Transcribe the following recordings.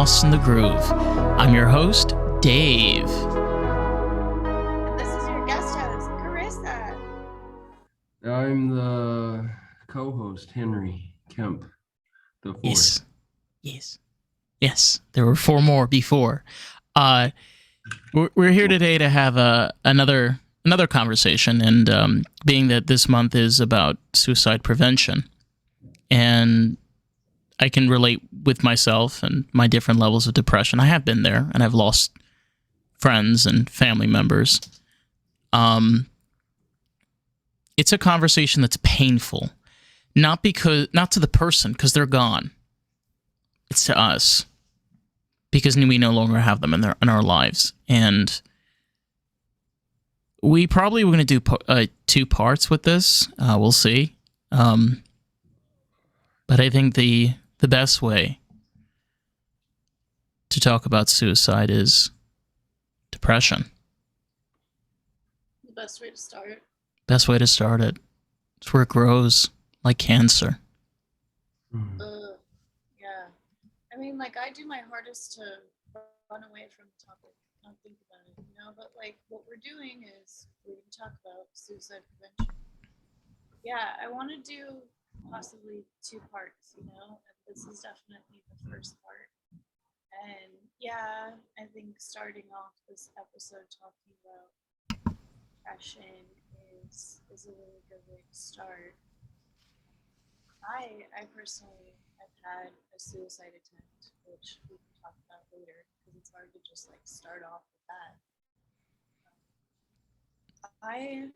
lost in the groove. I'm your host, Dave. This is your guest host, Karissa. I'm the co-host, Henry Kemp, the fourth. Yes. There were four more before. We're here today to have another conversation, and being that this month is about suicide prevention, and I can relate with myself and my different levels of depression. I have been there, and I've lost friends and family members. It's a conversation that's painful, not to the person because they're gone. It's to us because we no longer have them in our lives, and we probably were going to do two parts with this. We'll see, but I think the best way to talk about suicide is depression. The best way to start. Best way to start it. It's where it grows, like cancer. Yeah. I mean, like, I do my hardest to run away from the topic, not think about it, but like what we're doing is we're going to talk about suicide prevention. Yeah, I want to do possibly two parts, and this is definitely the first part. And yeah, I think starting off this episode talking about depression is a really good way to start. I personally have had a suicide attempt, which we can talk about later because it's hard to just like start off with that. I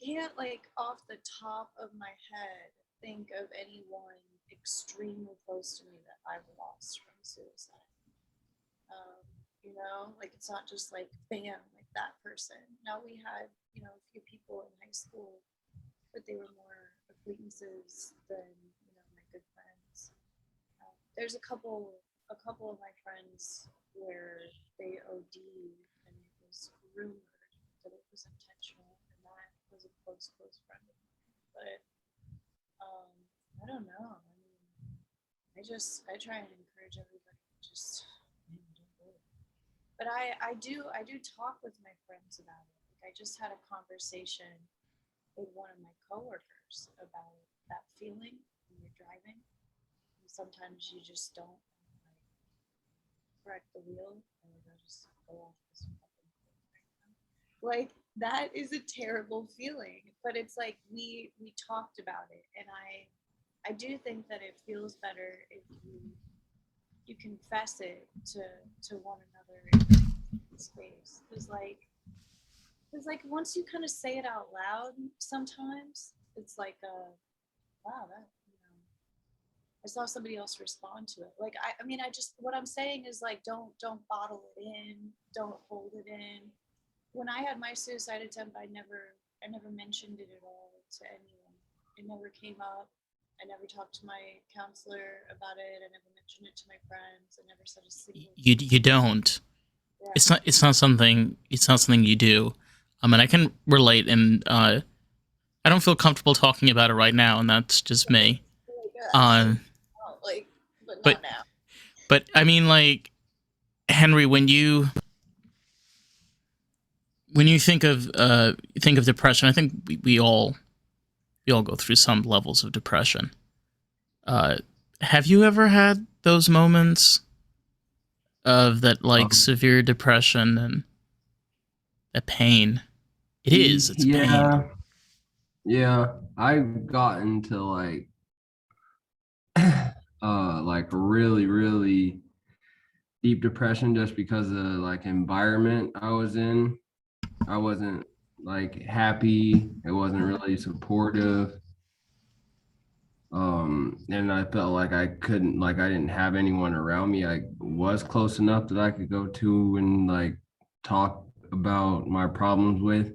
can't, like, off the top of my head think of anyone extremely close to me that I've lost from suicide. Like, it's not just like bam, like that person. Now we had, a few people in high school, but they were more acquaintances than, my good friends. There's a couple of my friends where they OD'd, and it was rumored that it was intentional, and that was a close friend of mine. But I don't know. I mean, I try and encourage everybody to just don't do it. But I do talk with my friends about it. Like, I just had a conversation with one of my coworkers about that feeling when you're driving. And sometimes you just don't correct the wheel, and you just go off this fucking cliff right now. Like, that is a terrible feeling. But it's like we talked about it, and I do think that it feels better if you confess it to one another in space. Because like once you kind of say it out loud, sometimes it's like wow, that I saw somebody else respond to it. Like, I mean, what I'm saying is, like, don't bottle it in, don't hold it in. When I had my suicide attempt, I never mentioned it at all to anyone. It never came up. I never talked to my counselor about it. I never mentioned it to my friends. I never said a single. You don't. Yeah. It's not something you do. I mean, I can relate, and I don't feel comfortable talking about it right now, and that's just me. But not now. But I mean, like, Henry, when you think of depression, I think we all go through some levels of depression. Have you ever had those moments of that, like, severe depression and that pain? It's pain. Yeah, I've gotten to like really, really deep depression just because of the like environment I was in. I wasn't like happy. It wasn't really supportive. And I felt like I didn't have anyone around me I was close enough that I could go to and like talk about my problems with.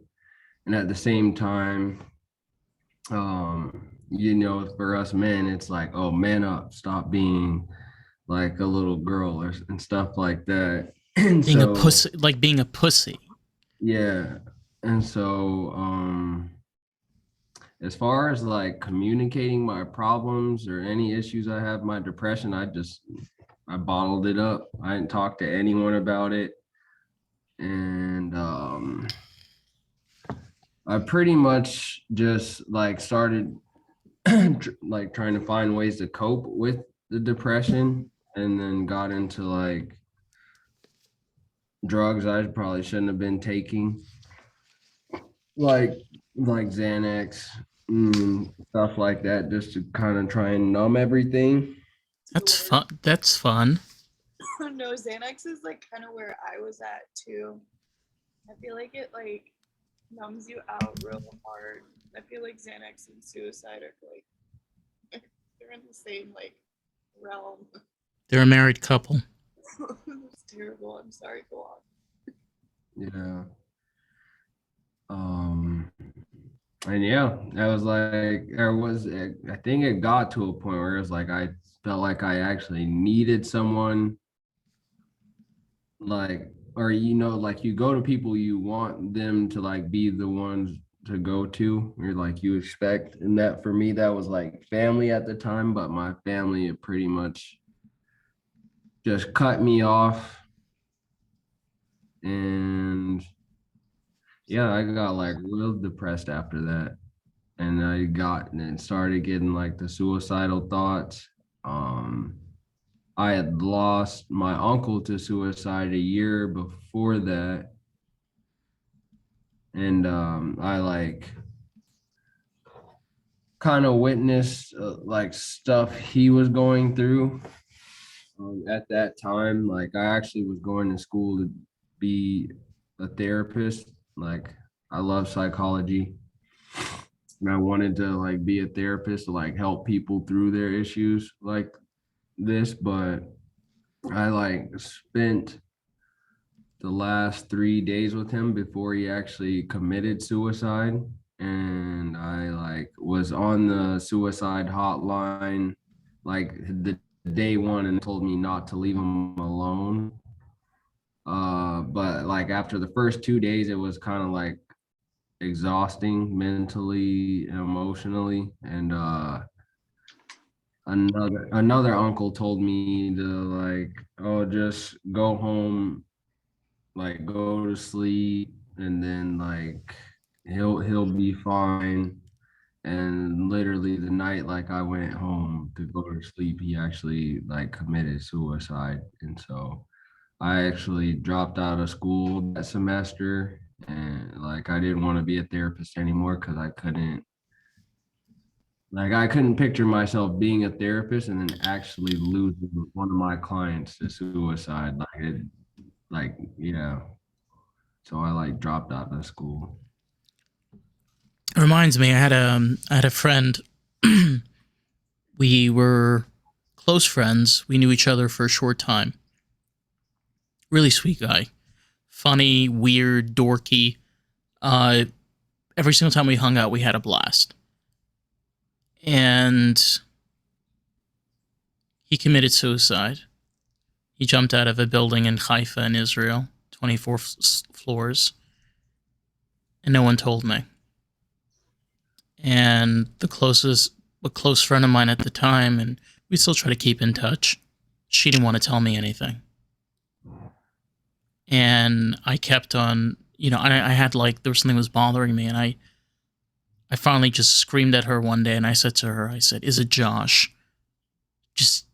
And at the same time, for us men, it's like, oh, man up, stop being like a little girl and stuff like that. And being a pussy. Yeah. And so as far as like communicating my problems or any issues I have, my depression, I just I bottled it up. I didn't talk to anyone about it. And I pretty much just like started like trying to find ways to cope with the depression, and then got into like drugs I probably shouldn't have been taking, like like Xanax, stuff like that, just to kind of try and numb everything. That's fun. That's fun. No, Xanax is like kind of where I was at too. I feel like it like numbs you out real hard. I feel like Xanax and suicide are like they're in the same like realm. They're a married couple. It's terrible. I'm sorry. Go on. Yeah. And yeah, I was like, I think it got to a point where it was like I felt like I actually needed someone, like, or like you go to people, you want them to like be the ones to go to, or like you expect. And that for me, that was like family at the time, but my family, it pretty much just cut me off. And yeah, I got like real depressed after that. And I got and started getting like the suicidal thoughts. Um, I had lost my uncle to suicide a year before that. And I like kind of witnessed like stuff he was going through at that time. Like I actually was going to school to be a therapist. Like I love psychology. And I wanted to like be a therapist to like help people through their issues like this, but I like spent the last 3 days with him before he actually committed suicide. And I like was on the suicide hotline like the day one, and told me not to leave him alone. But like after the first 2 days, it was kind of like exhausting mentally and emotionally. And another uncle told me to like, oh, just go home, like go to sleep, and then like he'll be fine. And literally the night like I went home to go to sleep, he actually like committed suicide. And so I actually dropped out of school that semester, and like I didn't want to be a therapist anymore because I couldn't picture myself being a therapist and then actually losing one of my clients to suicide. Yeah. So I like dropped out of school. It reminds me, I had a friend. We were close friends. We knew each other for a short time. Really sweet guy, funny, weird, dorky. Uh, every single time we hung out, we had a blast. And he committed suicide. He jumped out of a building in Haifa in Israel, 24 floors, and no one told me. And a close friend of mine at the time, and we still try to keep in touch. She didn't want to tell me anything. And I kept on, I had like, there was something that was bothering me, and I finally just screamed at her one day, and I said to her, I said, is it Josh? Just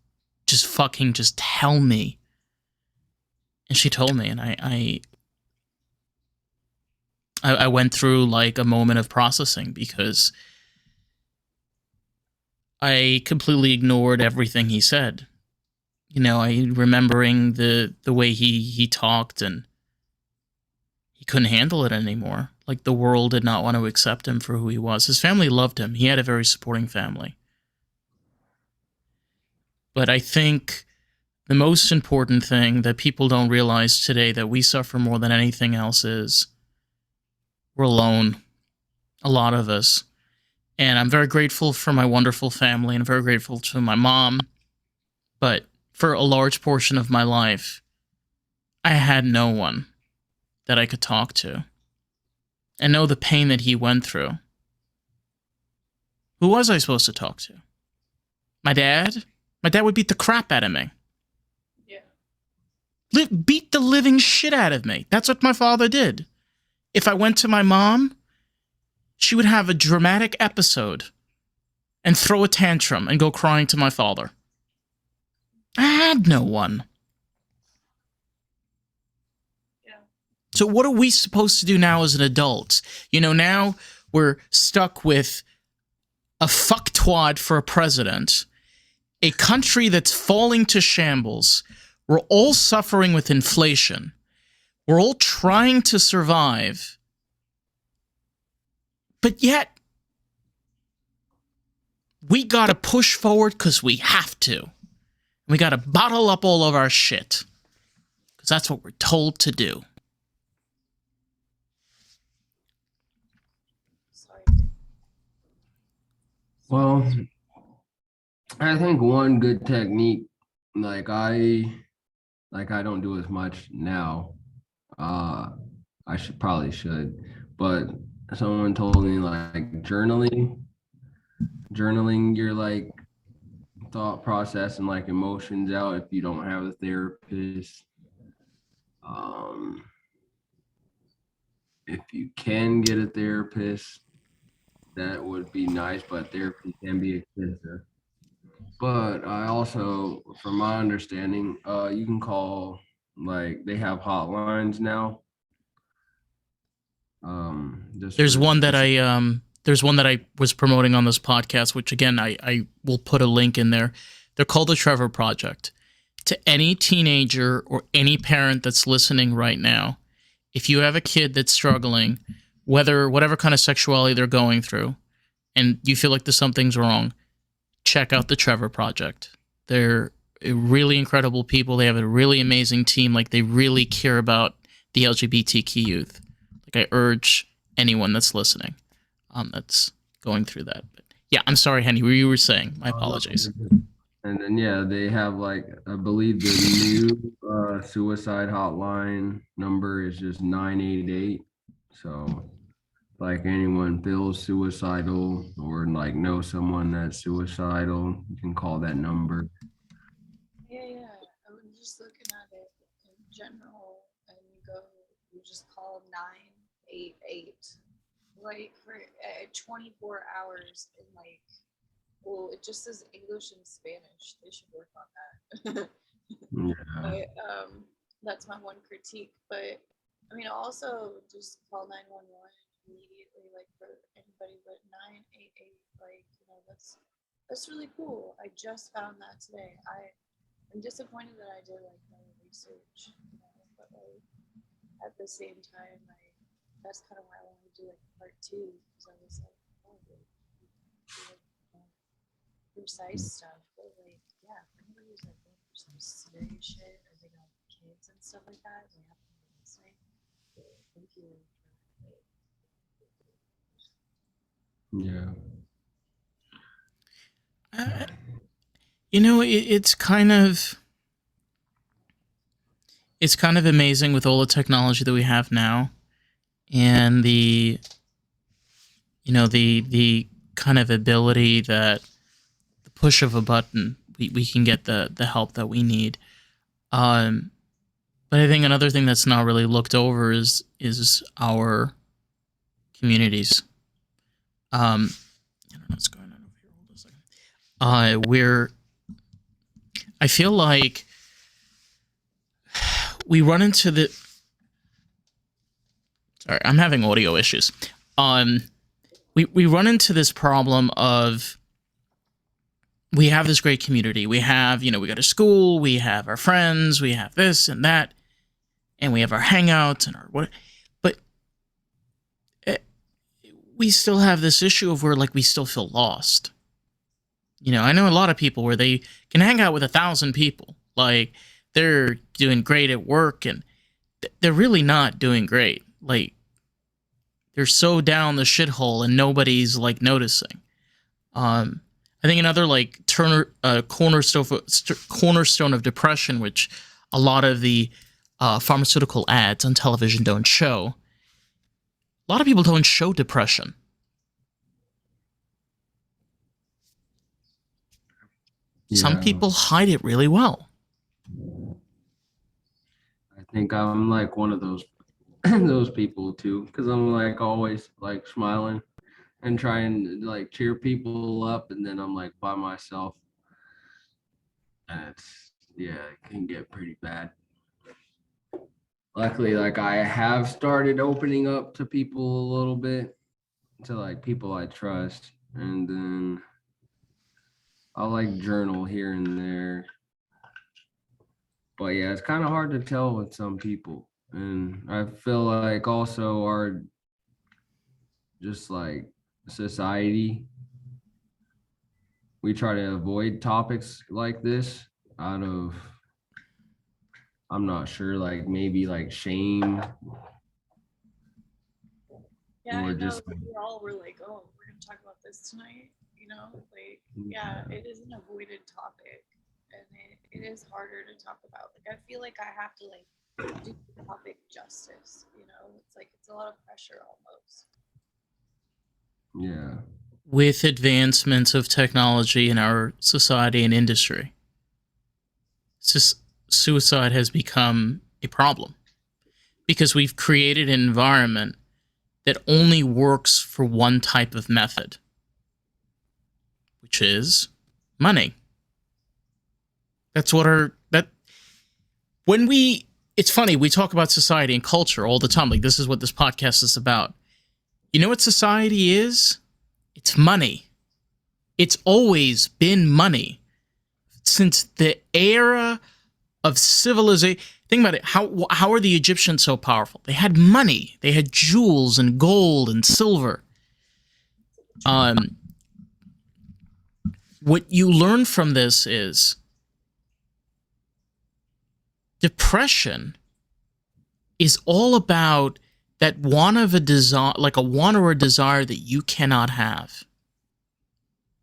fucking just tell me. And she told me, and I went through like a moment of processing because I completely ignored everything he said. I remembering the way he talked, and he couldn't handle it anymore. Like the world did not want to accept him for who he was. His family loved him. He had a very supporting family. But I think the most important thing that people don't realize today that we suffer more than anything else is we're alone. A lot of us. And I'm very grateful for my wonderful family, and I'm very grateful to my mom. But for a large portion of my life, I had no one that I could talk to and know the pain that he went through. Who was I supposed to talk to? My dad? My dad would beat the crap out of me. beat the living shit out of me. That's what my father did. If I went to my mom, she would have a dramatic episode and throw a tantrum and go crying to my father. I had no one. Yeah. So what are we supposed to do now as an adult? You know, now we're stuck with a fucktwad for a president, a country that's falling to shambles. We're all suffering with inflation. We're all trying to survive. But yet, we gotta push forward because we have to. We gotta bottle up all of our shit. Because that's what we're told to do. Sorry. Well, I think one good technique, I don't do as much now. I should, but someone told me like journaling your like thought process and like emotions out if you don't have a therapist. If you can get a therapist, that would be nice, but therapy can be expensive. But I also, from my understanding, you can call, like they have hotlines now. Just There's for one that specific. there's one that I was promoting on this podcast, which again I will put a link in there. They're called the Trevor Project. To any teenager or any parent that's listening right now, if you have a kid that's struggling, whatever kind of sexuality they're going through, and you feel like there's something's wrong, check out the Trevor Project. They're really incredible people. They have a really amazing team. Like they really care about the LGBTQ youth. Like I urge anyone that's listening, that's going through that. But yeah, I'm sorry, Henny. What you were saying? My apologies. And then yeah, they have like I believe the new suicide hotline number is just 988. So like anyone feels suicidal or like know someone that's suicidal, you can call that number. Yeah. I was just looking at it in general, and you just call 988, like for 24 hours, and like, well, it just says English and Spanish. They should work on that. Yeah. But that's my one critique. But I mean, also just call 911 immediately, like for anybody. But 988, like that's really cool. I just found that today. I'm disappointed that I did like no research, but like at the same time, like that's kind of why I wanted to do like part two, because I was like, oh, like, precise stuff. But like, yeah, for anybody who's like going through some serious shit, or they got kids and stuff like that, they have to be listening. Thank you. Yeah. You know, it's kind of amazing with all the technology that we have now, and the kind of ability that the push of a button we can get the help that we need. But I think another thing that's not really looked over is our communities. I don't know what's going on over here. Hold on a second. I feel like we run into the. Sorry, I'm having audio issues. We run into this problem of we have this great community. We have, we go to school, we have our friends, we have this and that, and we have our hangouts and our what. But we still have this issue of where like we still feel lost. I know a lot of people where they can hang out with 1,000 people. Like they're doing great at work and they're really not doing great. Like they're so down the shithole and nobody's like noticing. I think another like cornerstone of depression, which a lot of the pharmaceutical ads on television don't show. A lot of people don't show depression. Yeah. Some people hide it really well. think I'm like one of those those people too, because I'm like always like smiling and trying to like cheer people up, and then I'm like by myself, and it's yeah, it can get pretty bad. Luckily, like I have started opening up to people a little bit, to like people I trust, and then I'll like journal here and there. But yeah, it's kind of hard to tell with some people. And I feel like also our just like society, we try to avoid topics like this out of, I'm not sure, like maybe like shame Yeah, I or know just that we all were like, oh, we're gonna talk about this tonight. You know, like yeah, it is an avoided topic, and it is harder to talk about. Like I feel like I have to like do the topic justice. You know, it's like it's a lot of pressure almost. yeah. With advancements of technology in our society and industry, suicide has become a problem because we've created an environment that only works for one type of method, which is money. That's what our that when we it's funny, we talk about society and culture all the time. Like this is what this podcast is about. You know what society is? It's money. It's always been money. Since the era of civilization. Think about it. How are the Egyptians so powerful? They had money. They had jewels and gold and silver. Um, what you learn from this is depression is all about that want of a desire, like a want or a desire that you cannot have,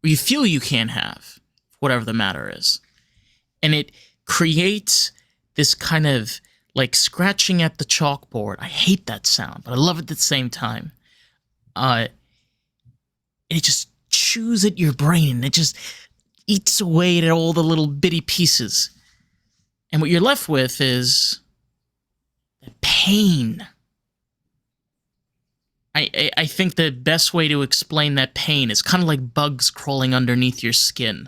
or you feel you can't have, whatever the matter is, and it creates this kind of like scratching at the chalkboard. I hate that sound, but I love it at the same time. It just chews at your brain. It just eats away at all the little bitty pieces. And what you're left with is the pain. I think the best way to explain that pain is kind of like bugs crawling underneath your skin.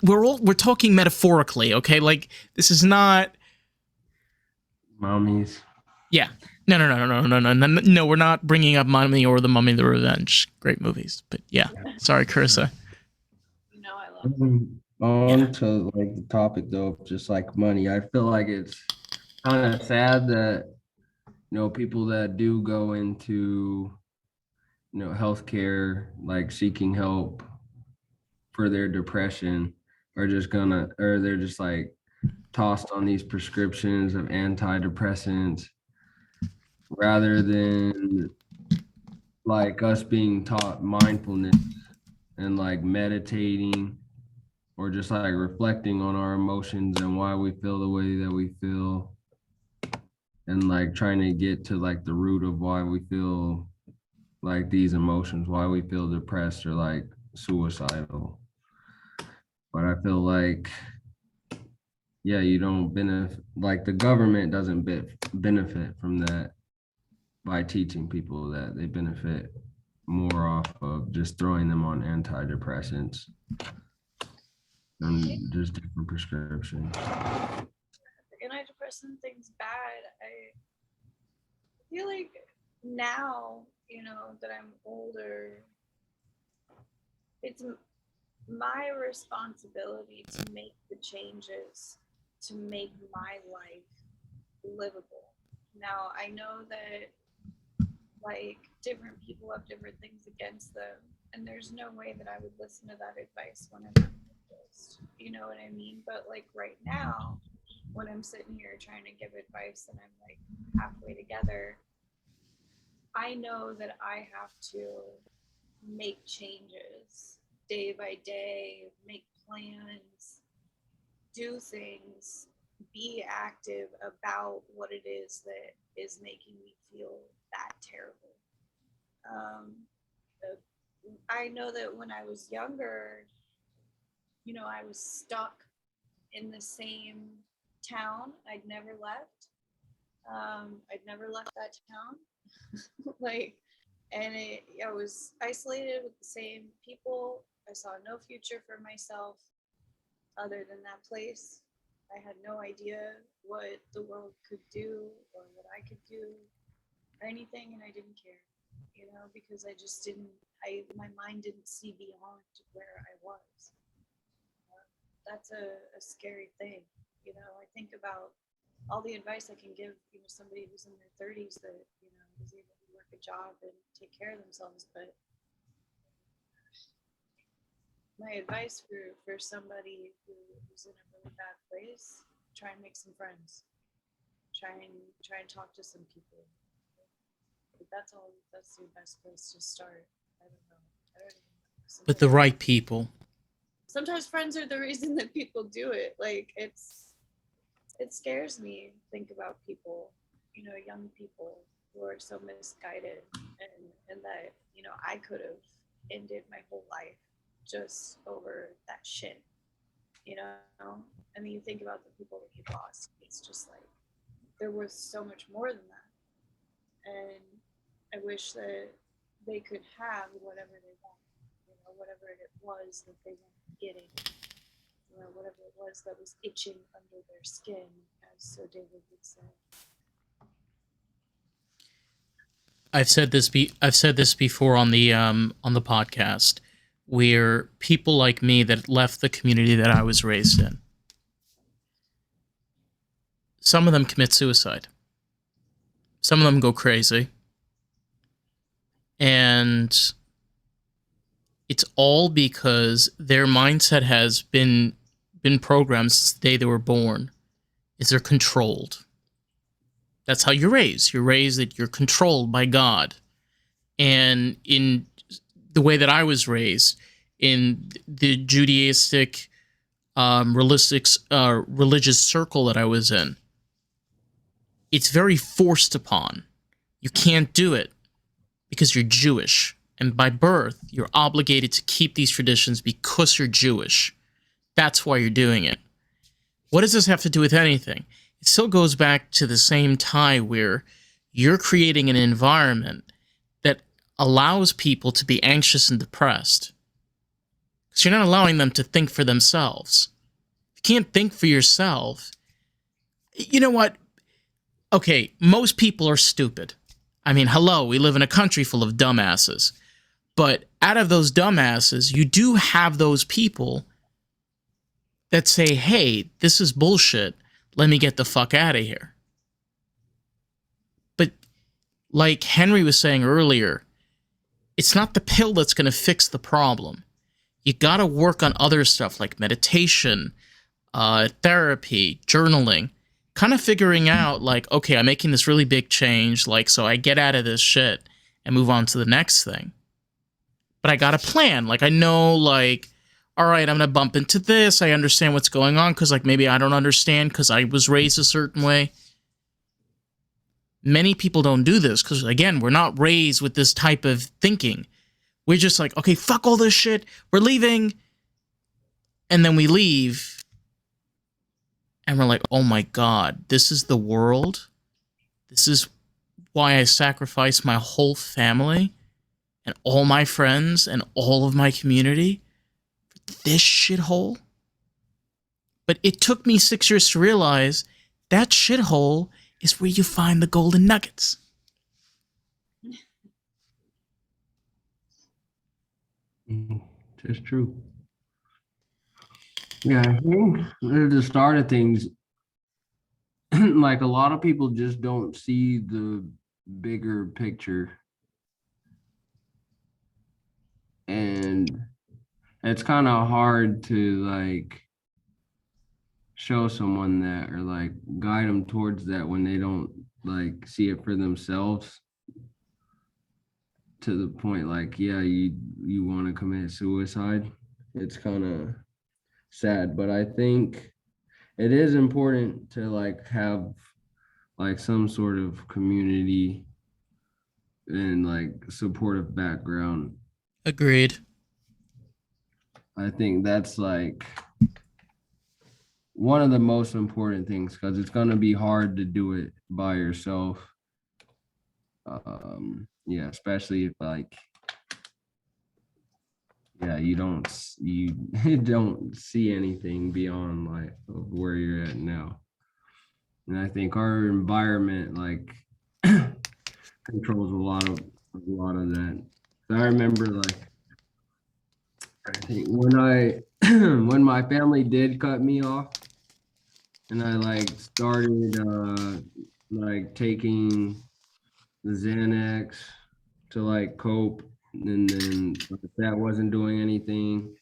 We're talking metaphorically, okay? Like this is not. Mommies. Yeah. No. We're not bringing up Mummy or The Mummy the Revenge. Great movies, but yeah. Sorry, Karissa. You know, I love. On to like the topic though, just like money. I feel like it's kind of sad that people that do go into healthcare, like seeking help for their depression, are just gonna, or they're just like tossed on these prescriptions of antidepressants rather than like us being taught mindfulness and like meditating or just like reflecting on our emotions and why we feel the way that we feel, and like trying to get to like the root of why we feel like these emotions, why we feel depressed or like suicidal. But I feel like, yeah, you don't benefit, like the government doesn't benefit from that by teaching people that. They benefit more off of just throwing them on antidepressants and just different prescriptions. The antidepressant thing's bad. I feel like now, you know, that I'm older, it's my responsibility to make the changes to make my life livable. Now, I know that like different people have different things against them, and there's no way that I would listen to that advice when I'm focused. You know what I mean? But like right now, when I'm sitting here trying to give advice and I'm like halfway together, I know that I have to make changes day by day, make plans, do things, be active about what it is that is making me feel that terrible. Um, I know that when I was younger, I was stuck in the same town. I'd never left. I'd never left that town. Like, and I was isolated with the same people. I saw no future for myself other than that place. I had no idea what the world could do or what I could do or anything, and I didn't care, because I just didn't. My mind didn't see beyond where I was. That's a scary thing. I think about all the advice I can give, somebody who's in their 30s that, is able to work a job and take care of themselves. But my advice for somebody who's in a really bad place, try and make some friends. Try and talk to some people. But that's the best place to start. I don't know. With the right people. Sometimes friends are the reason that people do it. Like, it scares me to think about people, young people who are so misguided, and that, I could have ended my whole life just over that shit, and then you think about the people that you lost. It's just like, they're worth so much more than that. And I wish that they could have whatever they want, whatever it was that they weren't getting, whatever it was that was itching under their skin, as Sir David would say. I've said this before on the podcast, where people like me that left the community that I was raised in, some of them commit suicide. Some of them go crazy. And it's all because their mindset has been programmed since the day they were born. Is they're controlled. That's how you're raised. You're raised that you're controlled by God. And in the way that I was raised, in the Judaistic religious circle that I was in, it's very forced upon. You can't do it because you're Jewish. And by birth, you're obligated to keep these traditions because you're Jewish. That's why you're doing it. What does this have to do with anything? It still goes back to the same tie where you're creating an environment that allows people to be anxious and depressed. Because you're not allowing them to think for themselves. If you can't think for yourself, you know what? Okay, most people are stupid. I mean, hello, we live in a country full of dumbasses. But out of those dumbasses, you do have those people that say, hey, this is bullshit. Let me get the fuck out of here. But like Henry was saying earlier, it's not the pill that's going to fix the problem. You got to work on other stuff like meditation, therapy, journaling, kind of figuring out like, okay, I'm making this really big change. Like, so I get out of this shit and move on to the next thing. But I got a plan. Like, I know, like, all right, I'm going to bump into this. I understand what's going on because, like, maybe I don't understand because I was raised a certain way. Many people don't do this because, again, we're not raised with this type of thinking. We're just like, okay, fuck all this shit. We're leaving. And then we leave. And we're like, oh my God, this is the world. This is why I sacrificed my whole family and all my friends and all of my community for this shithole. But it took me 6 years to realize that shithole is where you find the golden nuggets. That's true. Yeah, I think at the start of things, like a lot of people just don't see the bigger picture. And it's kind of hard to like show someone that or like guide them towards that when they don't like see it for themselves, to the point like, yeah, you want to commit suicide. It's kind of sad, but I think it is important to like have like some sort of community and like supportive background. Agreed. I think that's like one of the most important things because it's gonna be hard to do it by yourself. Yeah, especially if like yeah, you don't see anything beyond like of where you're at now. And I think our environment like controls a lot of that. So I remember like I think when I when my family did cut me off and I like started like taking the Xanax to like cope and then if that wasn't doing anything,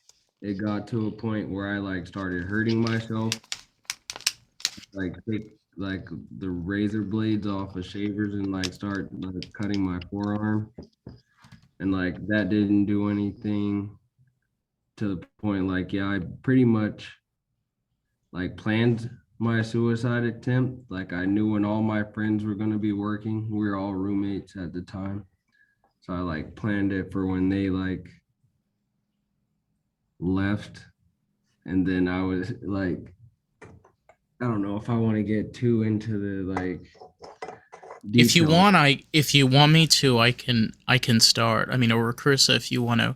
it got to a point where I like started hurting myself, like take like the razor blades off of shavers and like start like cutting my forearm and like that didn't do anything to the point like yeah, I pretty much like planned my suicide attempt. Like I knew when all my friends were going to be working. We were all roommates at the time. So I like planned it for when they like left. And then I was like, I don't know if I want to get too into the like If you details. want, if you want me to, I can start. I mean, or Karissa, if you want to.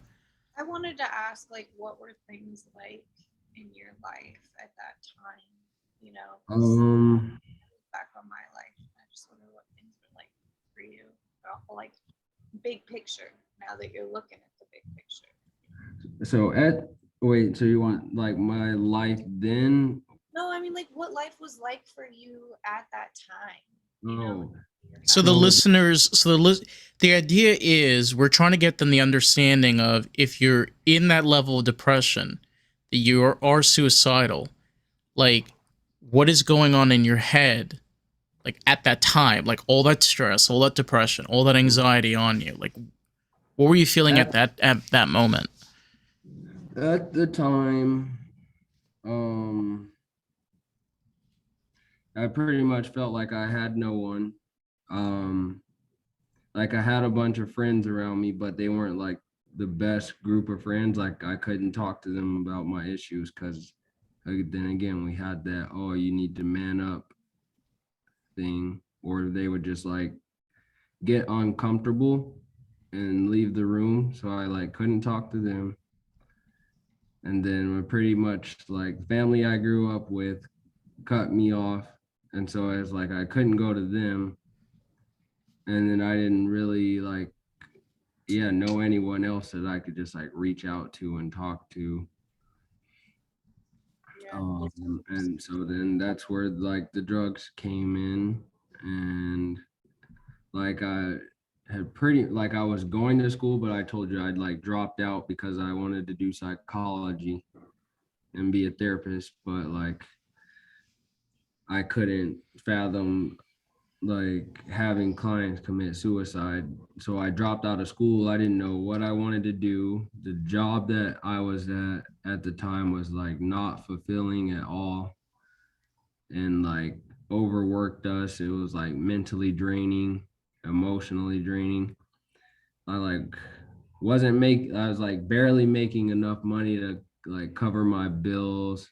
I wanted to ask, like, what were things like in your life at that time? You know, 'cause Um back on my life, I just wonder what things were like for you. Like, big picture. Now that you're looking at the big picture. so at wait, so you want like my life then? No, I mean, like, what life was like for you at that time. You know, Oh, So the so listeners, the idea is we're trying to get them the understanding of if you're in that level of depression, that you are suicidal, like what is going on in your head, like at that time, like all that stress, all that depression, all that anxiety on you, like what were you feeling at at that moment? at the time, um I pretty much felt like I had no one. Um, like I had a bunch of friends around me, but they weren't like the best group of friends. Like I couldn't talk to them about my issues because then again, we had that, oh, you need to man up thing, or they would just like get uncomfortable and leave the room. So I like couldn't talk to them. And then we're pretty much like family I grew up with cut me off. And so I was like, I couldn't go to them and then I didn't really like yeah know anyone else that I could just like reach out to and talk to. yeah. And so then that's where like the drugs came in and like I had pretty like I was going to school but I told you I'd like dropped out because I wanted to do psychology and be a therapist but like I couldn't fathom like having clients commit suicide. So I dropped out of school. I didn't know what I wanted to do. The job that I was at the time was like not fulfilling at all and like overworked us. It was like mentally draining, emotionally draining. I like wasn't make I was like barely making enough money to like cover my bills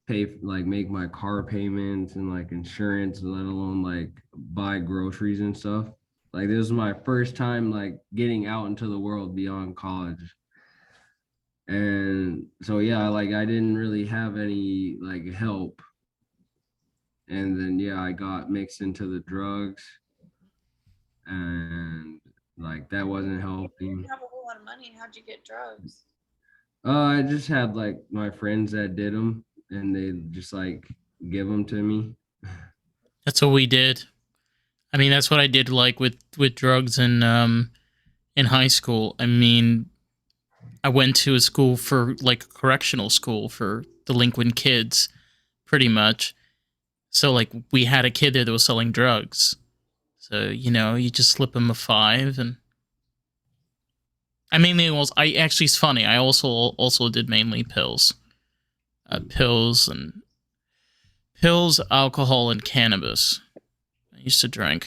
pay like make my car payments and like insurance, let alone like buy groceries and stuff. Like this was my first time like getting out into the world beyond college. And so yeah, like I didn't really have any like help. And then yeah, I got mixed into the drugs and like that wasn't You didn't helping. have a whole lot of money. How'd you get drugs? I just had like my friends that did them and they just like give them to me. That's what we did. I mean, that's what I did like with drugs in high school. I mean, I went to a school for like a correctional school for delinquent kids, pretty much. So like we had a kid there that was selling drugs. So you just slip him a five, and I mainly was. I actually it's funny. I also did mainly pills, pills and pills, alcohol, and cannabis. I used to drink.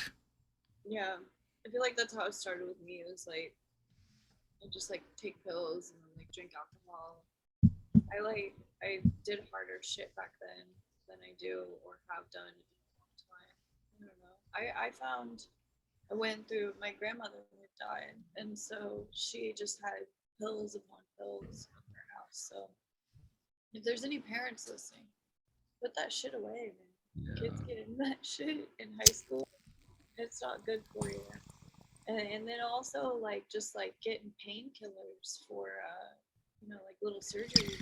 Yeah, I feel like that's how it started with me. It was like I just like take pills and like drink alcohol. I did harder shit back then than I do or have done in a long time. I don't know. I went through, my grandmother had died, and so she just had pills upon pills in her house. So if there's any parents listening, put that shit away, man. Yeah. Kids get into that shit in high school. It's not good for you. And then also like just like getting painkillers for like little surgeries,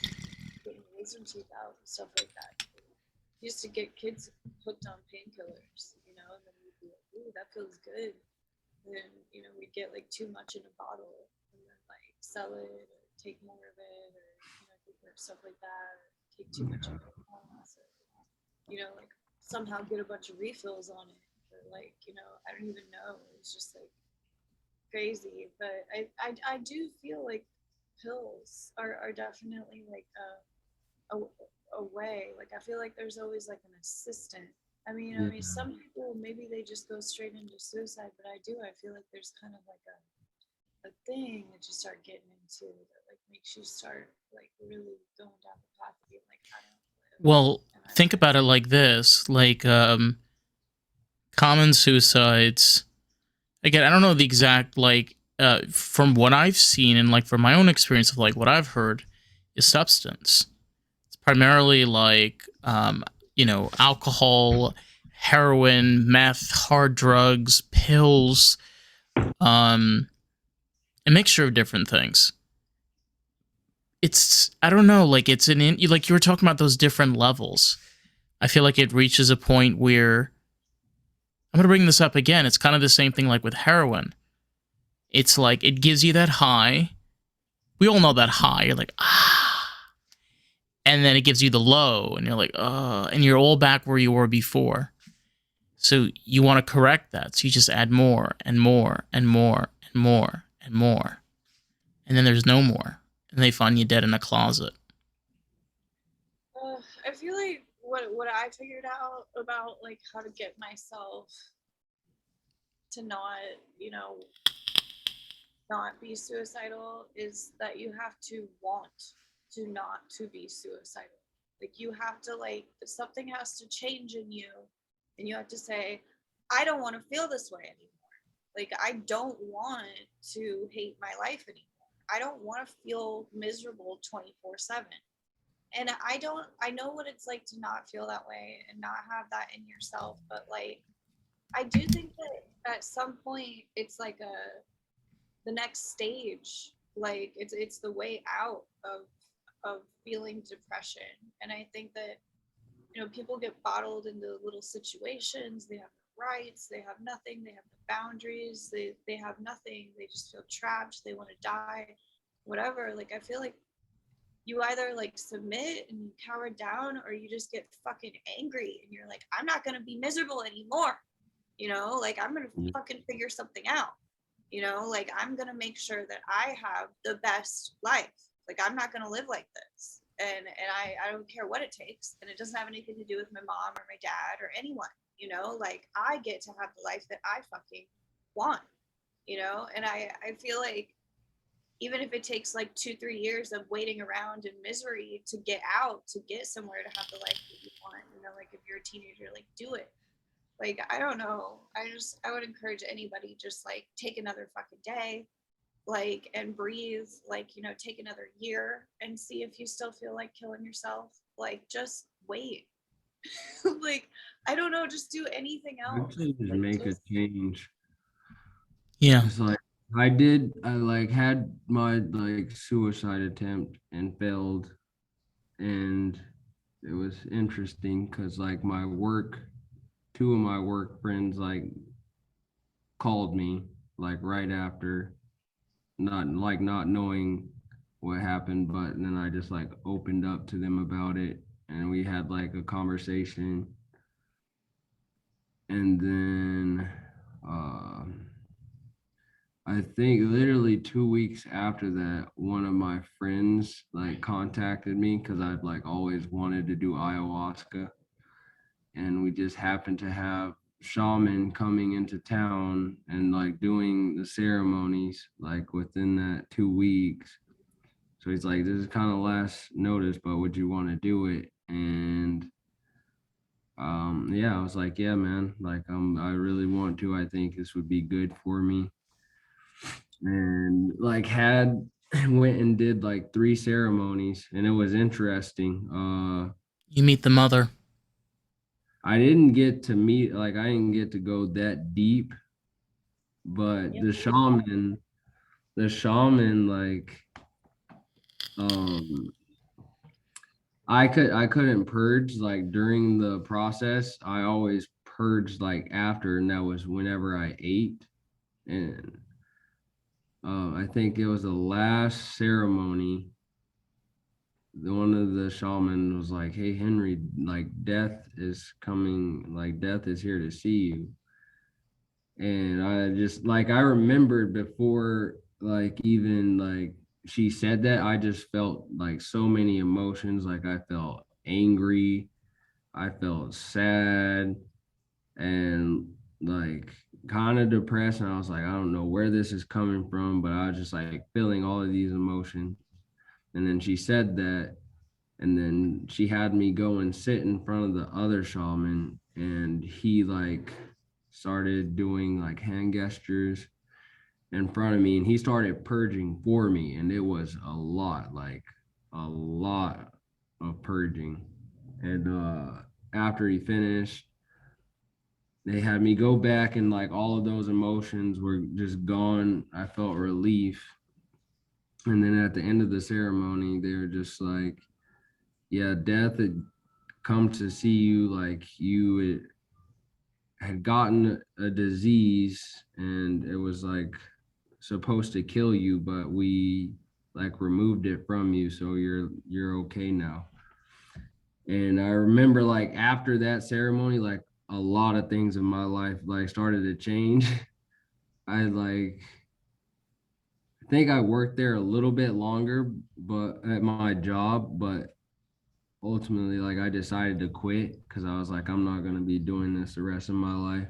getting wisdom teeth out and stuff like that. Used to get kids hooked on painkillers, and then we'd be like, ooh, that feels good. And then, we'd get like too much in a bottle and then like sell it or take more of it or stuff like that, or take too much of it once, or, like somehow get a bunch of refills on it. Or like, I don't even know. It's just like crazy. But I do feel like pills are definitely like a way. Like I feel like there's always like an assistant. I mean, some people maybe they just go straight into suicide, but I feel like there's kind of like a thing that you start getting into that like makes you start like really going down the path of being like, I don't live. Well, And I think about it like this: like common suicides. Again, I don't know the exact like. From what I've seen and like from my own experience of like what I've heard, is substance. It's primarily like alcohol, heroin, meth, hard drugs, pills, a mixture of different things. It's I don't know, like it's like you were talking about those different levels. I feel like it reaches a point where I'm gonna bring this up again. It's kind of the same thing like with heroin. It's like it gives you that high. We all know that high. You're like, ah. And then it gives you the low, and you're like, and you're all back where you were before. So you want to correct that. So you just add more and more and more and more and more. And then there's no more. And they find you dead in a closet. I feel like what I figured out about like how to get myself to not be suicidal is that you have to want to not to be suicidal. Like you have to like something has to change in you, and you have to say, I don't want to feel this way anymore. Like I don't want to hate my life anymore. I don't want to feel miserable 24/7. And I know what it's like to not feel that way and not have that in yourself, but like I do think that at some point it's like the next stage, like it's the way out of feeling depression. And I think that people get bottled into little situations. They have no rights, they have nothing, they have no boundaries, they have nothing, they just feel trapped, they want to die, whatever. Like I feel like you either like submit and you cower down, or you just get fucking angry and you're like, I'm not gonna be miserable anymore. Like I'm gonna fucking figure something out. Like I'm gonna make sure that I have the best life. Like I'm not gonna live like this. And I don't care what it takes. And it doesn't have anything to do with my mom or my dad or anyone. Like I get to have the life that I fucking want. And I feel like even if it takes like 2-3 years of waiting around in misery to get out, to get somewhere to have the life that you want, like if you're a teenager, like do it. Like I don't know, I would encourage anybody, just like take another fucking day, like, and breathe, like, take another year and see if you still feel like killing yourself. Like just wait. Like I don't know, just do anything else. Actually, just Like make a just change. Yeah. It's like I like had my like suicide attempt and failed, and it was interesting because like two of my work friends like called me like right after, not knowing what happened, but then I just like opened up to them about it, and we had like a conversation, and then I think literally 2 weeks after that, one of my friends like contacted me because I'd like always wanted to do ayahuasca. And we just happened to have shaman coming into town and like doing the ceremonies like within that 2 weeks. So he's like, this is kind of last notice, but would you want to do it? And yeah, I was like, yeah, man, like I really want to. I think this would be good for me. And like had went and did like 3 ceremonies, and it was interesting. You meet the mother. I didn't get to meet, like I didn't get to go that deep, but Yep. the shaman like um I couldn't purge like during the process. I always purged like after, and that was whenever I ate. And I think it was the last ceremony. One of the shaman was like, "Hey Henry, like death is coming. Like death is here to see you." And I just like I remembered before, like even like she said that, I just felt like so many emotions. Like I felt angry, I felt sad, and like kind of depressed. And I was like, I don't know where this is coming from, but I was just like feeling all of these emotions. And then she said that, and then she had me go and sit in front of the other shaman, and he like started doing like hand gestures in front of me, and he started purging for me, and it was a lot, like a lot of purging. And after he finished, they had me go back, and like all of those emotions were just gone. I felt relief. And then at the end of the ceremony, they were just like, yeah, death had come to see you, like you had gotten a disease, and it was like supposed to kill you, but we like removed it from you, so you're okay now. And I remember like after that ceremony, like a lot of things in my life like started to change. I like I think I worked there a little bit longer, but at my job, but ultimately like I decided to quit because I was like, I'm not gonna be doing this the rest of my life.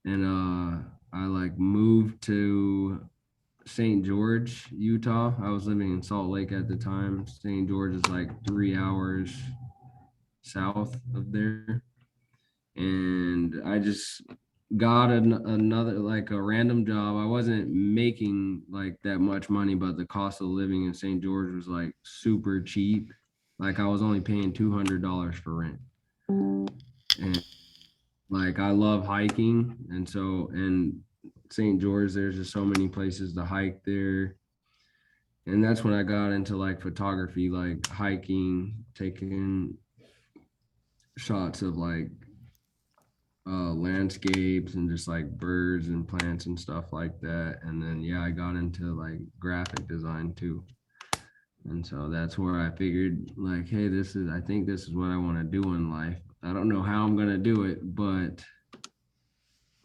And I like moved to St. George, Utah. I was living in Salt Lake at the time. St. George is like 3 hours south of there. And I just got another like a random job. I wasn't making like that much money, but the cost of living in St. George was like super cheap. Like I was only paying $200 for rent. And like I love hiking, and so in St. George there's just so many places to hike there. And that's when I got into like photography, like hiking, taking shots of like landscapes and just like birds and plants and stuff like that. And then yeah, I got into like graphic design too. And so that's where I figured like, hey, I think this is what I want to do in life. I don't know how I'm gonna do it, but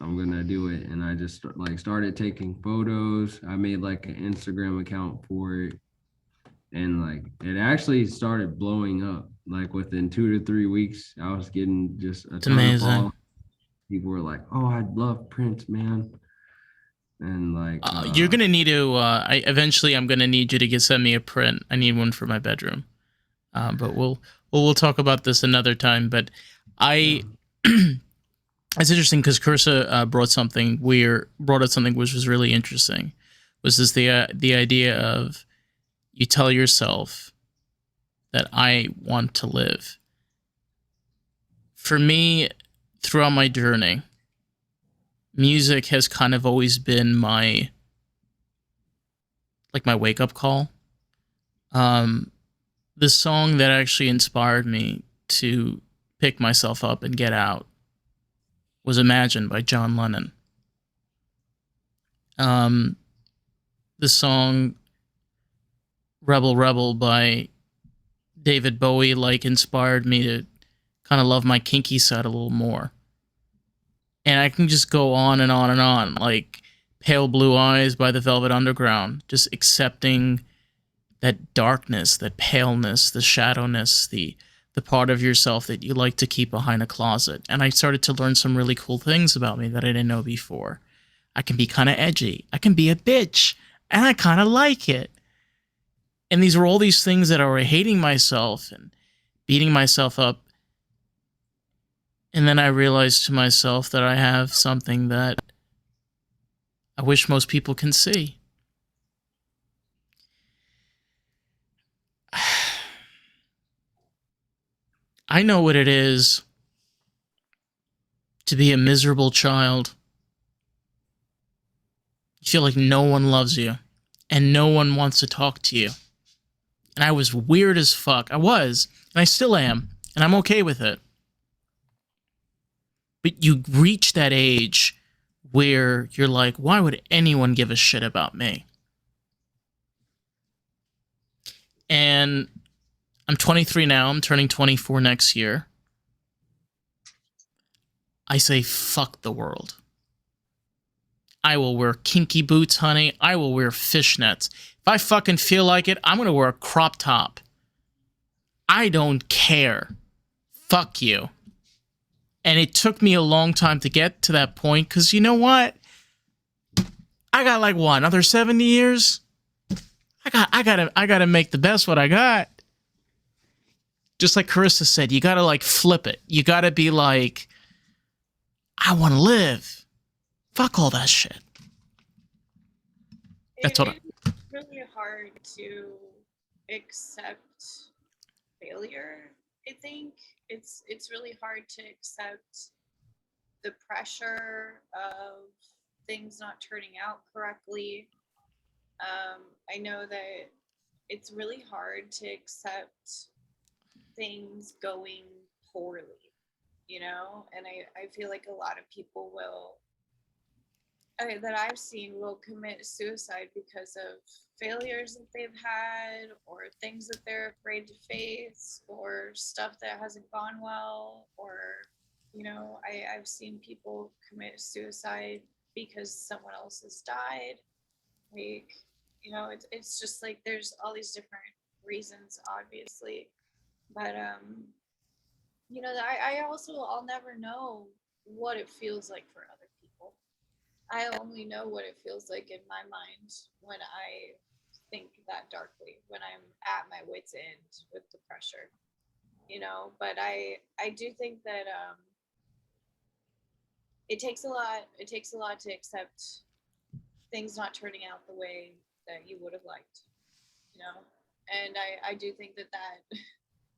I'm gonna do it. And I just like started taking photos. I made like an Instagram account for it, and like it actually started blowing up. Like within 2 to 3 weeks, I was getting just a It's ton of amazing. followers. People were like, "Oh, I love Prince, man," and like, You're gonna need to. Eventually, I'm gonna need you to send me a print. I need one for my bedroom. But we'll talk about this another time. But I, it's interesting because Karissa brought out something which was really interesting. Was this the idea of you tell yourself that I want to live? For me, throughout my journey, music has kind of always been my wake up call. The song that actually inspired me to pick myself up and get out was Imagine by John Lennon. The song Rebel Rebel by David Bowie inspired me to kind of love my kinky side a little more. And I can just go on and on and on, like Pale Blue Eyes by the Velvet Underground, just accepting that darkness, that paleness, the shadowness, the part of yourself that you like to keep behind a closet. And I started to learn some really cool things about me that I didn't know before. I can be kind of edgy. I can be a bitch. And I kind of like it. And these were all these things that I were hating myself and beating myself up. And then I realized to myself that I have something that I wish most people can see. I know what it is to be a miserable child. You feel like no one loves you and no one wants to talk to you. And I was weird as fuck. I was, and I still am, and I'm okay with it. But you reach that age where you're like, why would anyone give a shit about me? And I'm 23 now. I'm turning 24 next year. I say, fuck the world. I will wear kinky boots, honey. I will wear fishnets. If I fucking feel like it, I'm going to wear a crop top. I don't care. Fuck you. And it took me a long time to get to that point, because you know what? I got like, what, another 70 years? I gotta make the best what I got. Just like Karissa said, you gotta like flip it. You gotta be like, I want to live. Fuck all that shit. That's what It's really hard to accept failure. I think it's really hard to accept the pressure of things not turning out correctly. I know that it's really hard to accept things going poorly, you know? And I feel like a lot of people that I've seen will commit suicide because of failures that they've had, or things that they're afraid to face, or stuff that hasn't gone well, or, you know, I've seen people commit suicide because someone else has died. Like, you know, it's just like there's all these different reasons, obviously. But you know, I'll never know what it feels like for other people. I only know what it feels like in my mind when I think that darkly, when I'm at my wit's end with the pressure, you know. But I do think that it takes a lot to accept things not turning out the way that you would have liked, you know. And I do think that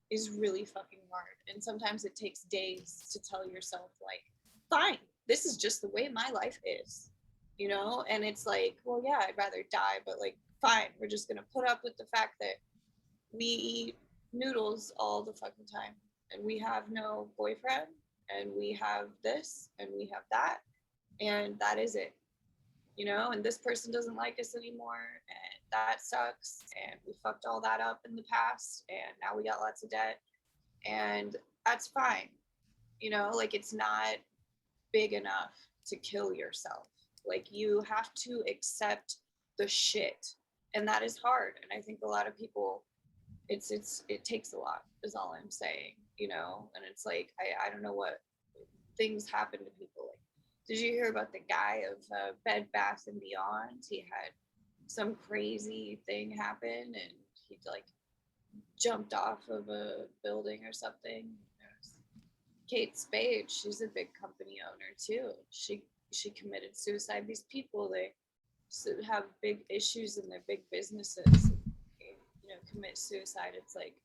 is really fucking hard. And sometimes it takes days to tell yourself, like, fine, this is just the way my life is, you know? And it's like, well, yeah, I'd rather die, but like, fine, we're just gonna put up with the fact that we eat noodles all the fucking time, and we have no boyfriend, and we have this, and we have that, and that is it, you know? And this person doesn't like us anymore, and that sucks, and we fucked all that up in the past, and now we got lots of debt, and that's fine, you know? Like, it's not big enough to kill yourself. Like, you have to accept the shit, and that is hard. And I think a lot of people, it takes a lot, is all I'm saying, you know? And it's like, I don't know what things happen to people. Like, did you hear about the guy of Bed Bath and Beyond? He had some crazy thing happen, and he like jumped off of a building or something. Kate Spade, she's a big company owner too. She committed suicide. These people, they have big issues in their big businesses, and, you know, commit suicide. It's like,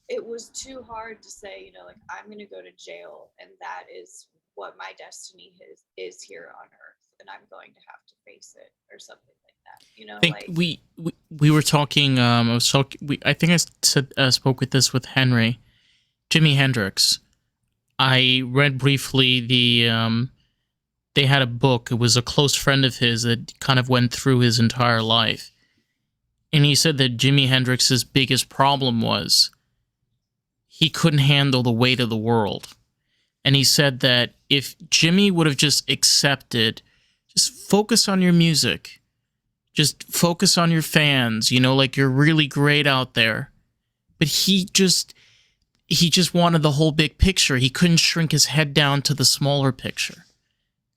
it was too hard to say, you know, like, I'm gonna go to jail, and that is what my destiny is here on earth, and I'm going to have to face it, or something like that, you know. I think like, we were talking. I think I said spoke with Henry, Jimi Hendrix. I read briefly they had a book. It was a close friend of his that kind of went through his entire life, and he said that Jimi Hendrix's biggest problem was he couldn't handle the weight of the world. And he said that if Jimmy would have just accepted, just focus on your music, just focus on your fans, you know, like, you're really great out there. But he just wanted the whole big picture. He couldn't shrink his head down to the smaller picture.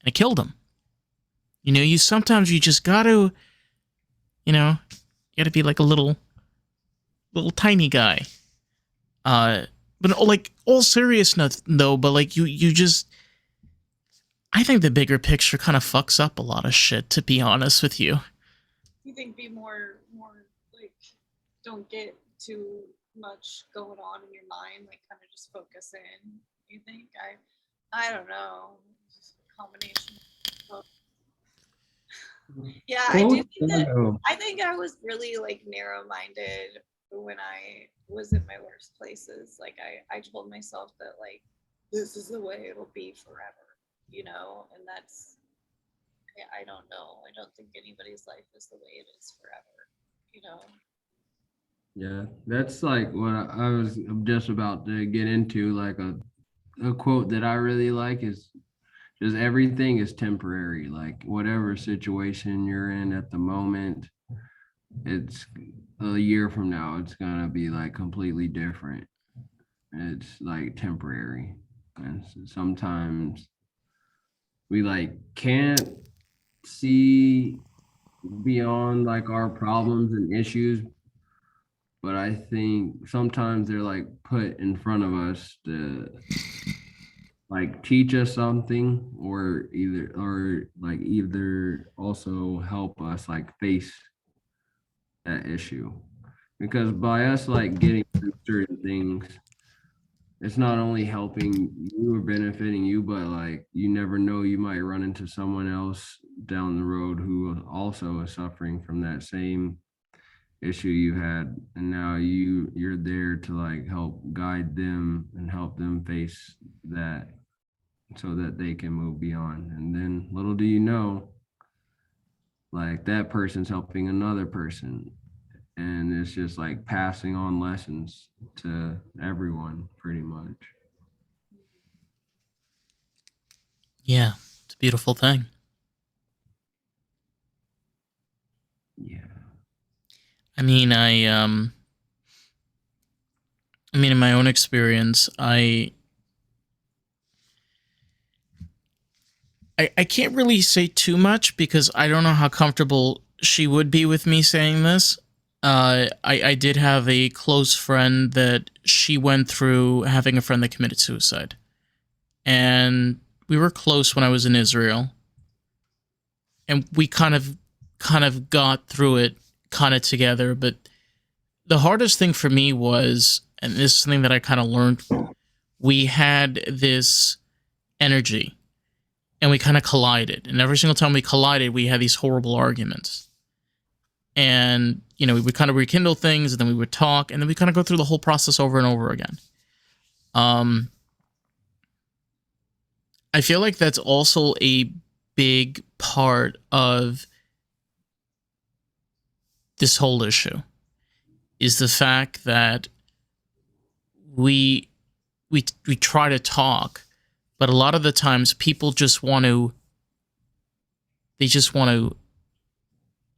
And it killed him. You know, sometimes you just got to, you know, you got to be like a little little tiny guy. But like all seriousness though, but like you just, I think the bigger picture kind of fucks up a lot of shit, to be honest with you. You think be more like, don't get too much going on in your mind, like kind of just focus in. You think? I don't know. Just a combination of, yeah, I do think that I think I was really like narrow-minded when I was in my worst places. Like I told myself that like this is the way it'll be forever, you know, and that's, yeah, I don't know. I don't think anybody's life is the way it is forever, you know. Yeah, that's like what I was just about to get into. Like a quote that I really like is just everything is temporary. Like whatever situation you're in at the moment, it's a year from now, it's gonna be like completely different. It's like temporary. And sometimes we like can't see beyond like our problems and issues, but I think sometimes they're like put in front of us to like teach us something or either also help us like face that issue. Because by us like getting through certain things, it's not only helping you or benefiting you, but like you never know, you might run into someone else down the road who also is suffering from that same issue you had, and now you're there to like help guide them and help them face that so that they can move beyond. And then little do you know, like that person's helping another person, and it's just like passing on lessons to everyone pretty much. Yeah, it's a beautiful thing. Yeah. I mean, I mean, in my own experience, I can't really say too much because I don't know how comfortable she would be with me saying this. I did have a close friend that she went through having a friend that committed suicide. And we were close when I was in Israel. And we kind of got through it kind of together. But the hardest thing for me was, and this is something that I kind of learned, we had this energy and we kind of collided. And every single time we collided, we had these horrible arguments. And, you know, we would kind of rekindle things and then we would talk and then we kind of go through the whole process over and over again. I feel like that's also a big part of this whole issue is the fact that we we try to talk, but a lot of the times people just want to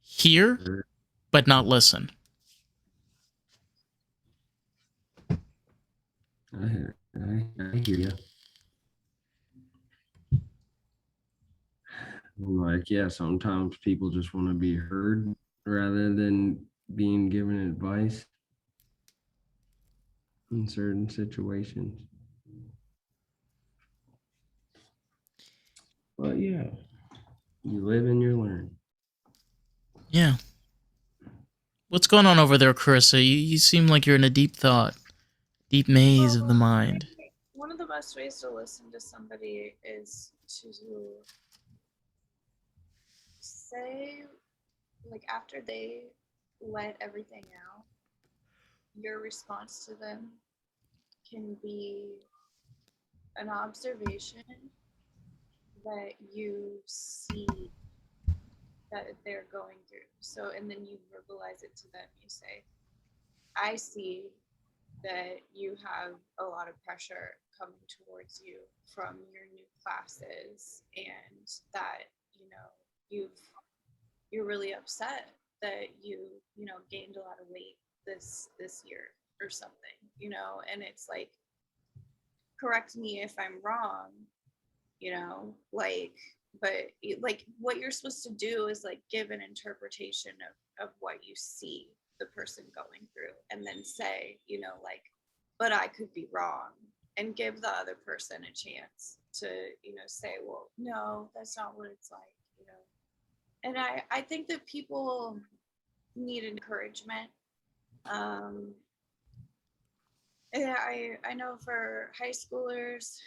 hear but not listen. I hear you. Like, yeah, sometimes people just want to be heard rather than being given advice in certain situations. But yeah, you live and you learn. Yeah. What's going on over there, Karissa? You seem like you're in a deep thought, deep maze of the Well, mind. one of the best ways to listen to somebody is to say, like, after they let everything out, your response to them can be an observation that you see that they're going through. So, and then you verbalize it to them. You say, I see that you have a lot of pressure coming towards you from your new classes, and that, you know, you're really upset that you know, gained a lot of weight this year or something, you know, and it's like, correct me if I'm wrong, you know, like, but like what you're supposed to do is like give an interpretation of what you see, the person going through and then say, you know, like, but I could be wrong, and give the other person a chance to, you know, say, well, no, that's not what it's like, you know. And I think that people need encouragement. Yeah, I know for high schoolers,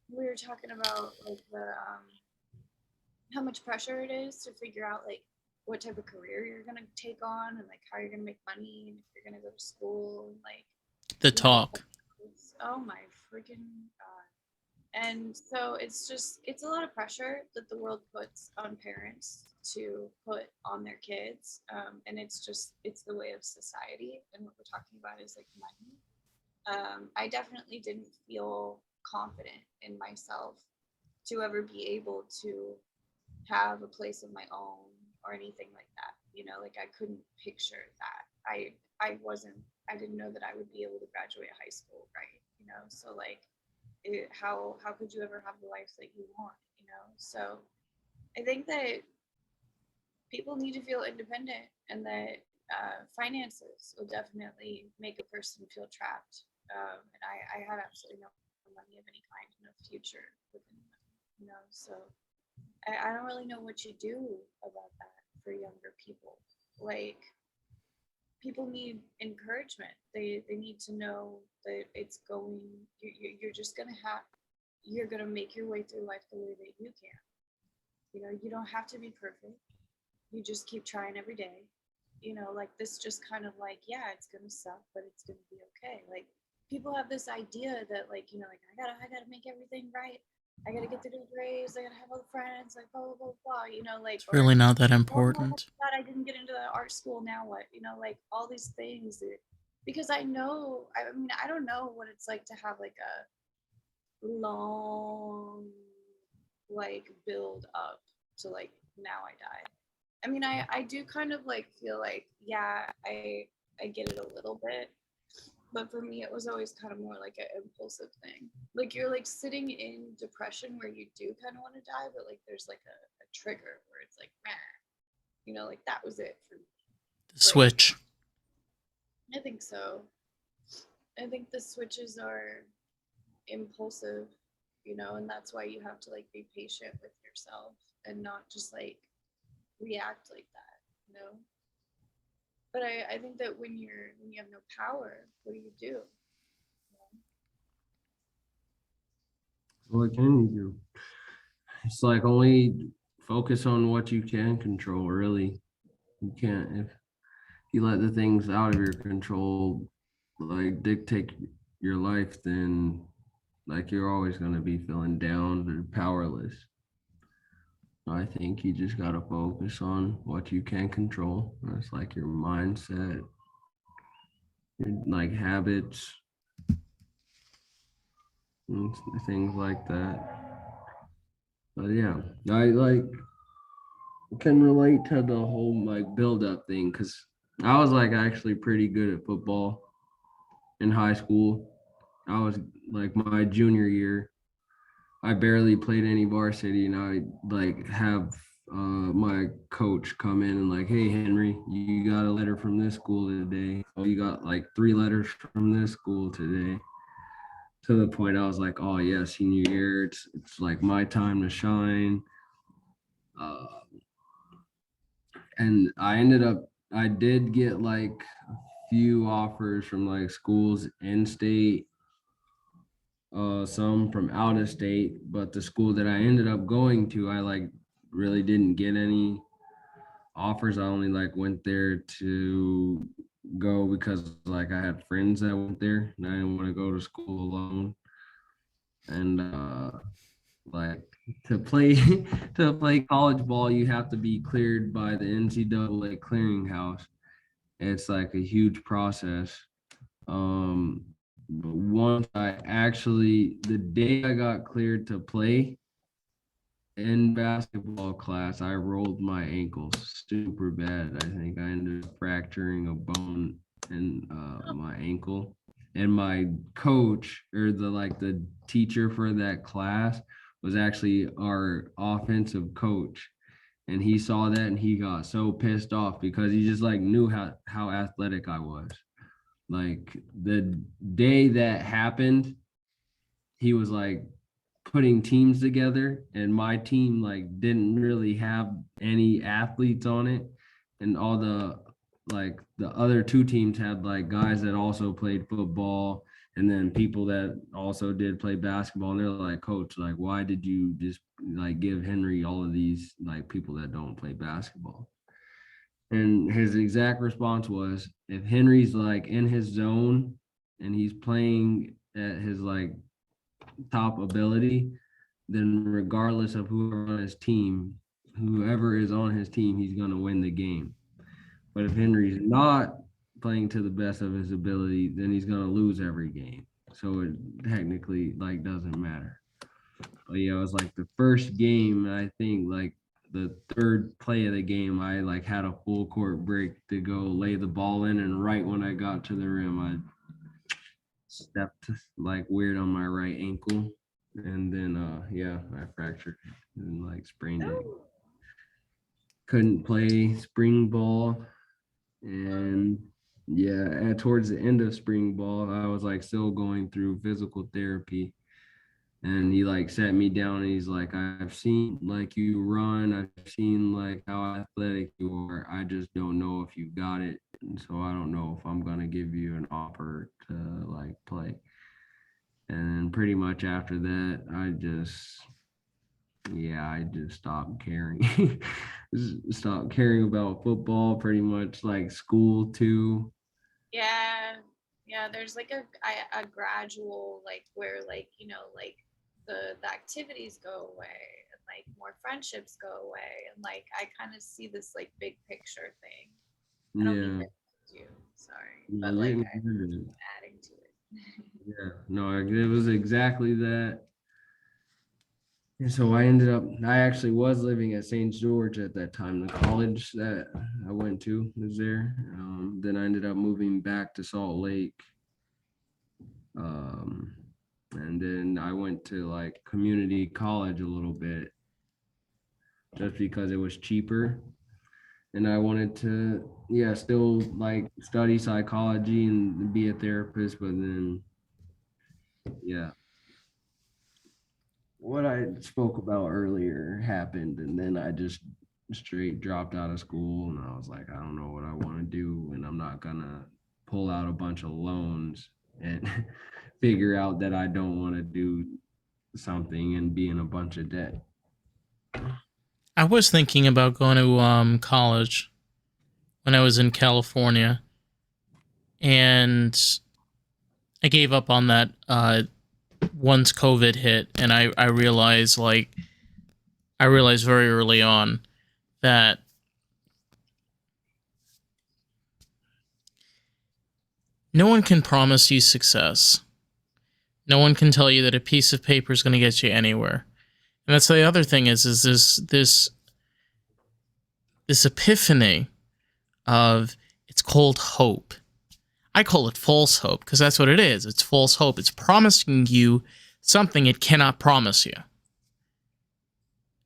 we were talking about like the how much pressure it is to figure out like what type of career you're gonna take on, and like how you're gonna make money, and if you're gonna go to school, and like, The you know, talk. oh my freaking god. And so it's a lot of pressure that the world puts on parents to put on their kids, and it's the way of society, and what we're talking about is like money. I definitely didn't feel confident in myself to ever be able to have a place of my own or anything like that. You know, like I couldn't picture that. I didn't know that I would be able to graduate high school, right? You know, so like, how could you ever have the life that you want? You know, so I think that people need to feel independent, and that finances will definitely make a person feel trapped. And I had absolutely no money of any kind, no future within money, you know. So I don't really know what you do about that for younger people. Like, people need encouragement. They need to know that it's going. You're just gonna have. You're gonna make your way through life the way that you can. You know, you don't have to be perfect. You just keep trying every day. You know, like, this just kind of like, yeah, it's gonna suck, but it's gonna be okay. Like, people have this idea that, like, you know, like, I gotta make everything right. I gotta get the good grades. I gotta have all the friends. Like, blah blah blah blah. You know, like, It's really not that oh my important. god, I didn't get into the art school. Now what? You know, like, all these things. Because I know. I mean, I don't know what it's like to have like a long, like, build up to like, now I die. I mean, I do kind of like feel like, yeah, I get it a little bit, but for me, it was always kind of more like an impulsive thing. Like, you're like sitting in depression where you do kind of want to die, but like there's like a trigger where it's like, man, you know, like that was it for me. The switch. I think so. I think the switches are impulsive, you know, and that's why you have to like be patient with yourself and not just like react like that, you know. But I think that when you have no power, what do you do? What can you do? It's like only focus on what you can control, really. You can't, if you let the things out of your control like dictate your life, then like you're always going to be feeling down and powerless. I think you just got to focus on what you can control. It's like your mindset, your like habits, and things like that. But yeah, I like can relate to the whole like build up thing, because I was like actually pretty good at football in high school. I was like my junior year, I barely played any varsity, and I like have my coach come in and like, hey Henry, you got a letter from this school today. Oh, you got like 3 letters from this school today. To the point I was like, oh yeah, senior year, it's like my time to shine. Uh, and I did get like a few offers from like schools in state, some from out of state, but the school that I ended up going to, I like really didn't get any offers. I only like went there to go because like I had friends that went there and I didn't want to go to school alone. And like to play to play college ball, you have to be cleared by the NCAA clearinghouse. It's like a huge process. But once I actually, the day I got cleared to play in basketball class, I rolled my ankle super bad. I think I ended up fracturing a bone in my ankle. And my coach, or the teacher for that class, was actually our offensive coach. And he saw that and he got so pissed off because he just like knew how athletic I was. Like the day that happened, he was like putting teams together, and my team like didn't really have any athletes on it, and all the other two teams had like guys that also played football, and then people that also did play basketball. And they're like, coach, like, why did you just like give Henry all of these like people that don't play basketball? And his exact response was, if Henry's like in his zone and he's playing at his like top ability, then regardless of whoever is on his team, he's going to win the game. But if Henry's not playing to the best of his ability, then he's going to lose every game. So it technically like doesn't matter. But yeah, it was like the first game, I think like the third play of the game, I like had a full court break to go lay the ball in, and right when I got to the rim, I stepped like weird on my right ankle, and then yeah, I fractured it and like sprained it. Couldn't play spring ball, and yeah, and towards the end of spring ball, I was like still going through physical therapy. And he like sat me down and he's like, I've seen like you run, I've seen like how athletic you are. I just don't know if you got it. And so I don't know if I'm gonna give you an offer to like play. And then pretty much after that, I just stopped caring. Stopped caring about football, pretty much like school too. Yeah, there's like a gradual like where like like the activities go away and like more friendships go away, and like I kind of see this like big picture thing. I don't mean Yeah. to you, sorry, Yeah, but you're like I'm good. adding to it. Yeah, no, it was exactly that. And so I actually was living at St. George at that time. The college that I went to was there. Then I ended up moving back to Salt Lake. Um, and then I went to like community college a little bit just because it was cheaper. And I wanted to, yeah, still like study psychology and be a therapist. But then, yeah, what I spoke about earlier happened, and then I just straight dropped out of school, and I was like, I don't know what I want to do, and I'm not gonna pull out a bunch of loans and figure out that I don't want to do something and be in a bunch of debt. I was thinking about going to college when I was in California, and I gave up on that once COVID hit, and I realized very early on that no one can promise you success. No one can tell you that a piece of paper is going to get you anywhere. And that's the other thing is this epiphany of it's called hope. I call it false hope because that's what it is. It's false hope. It's promising you something it cannot promise you.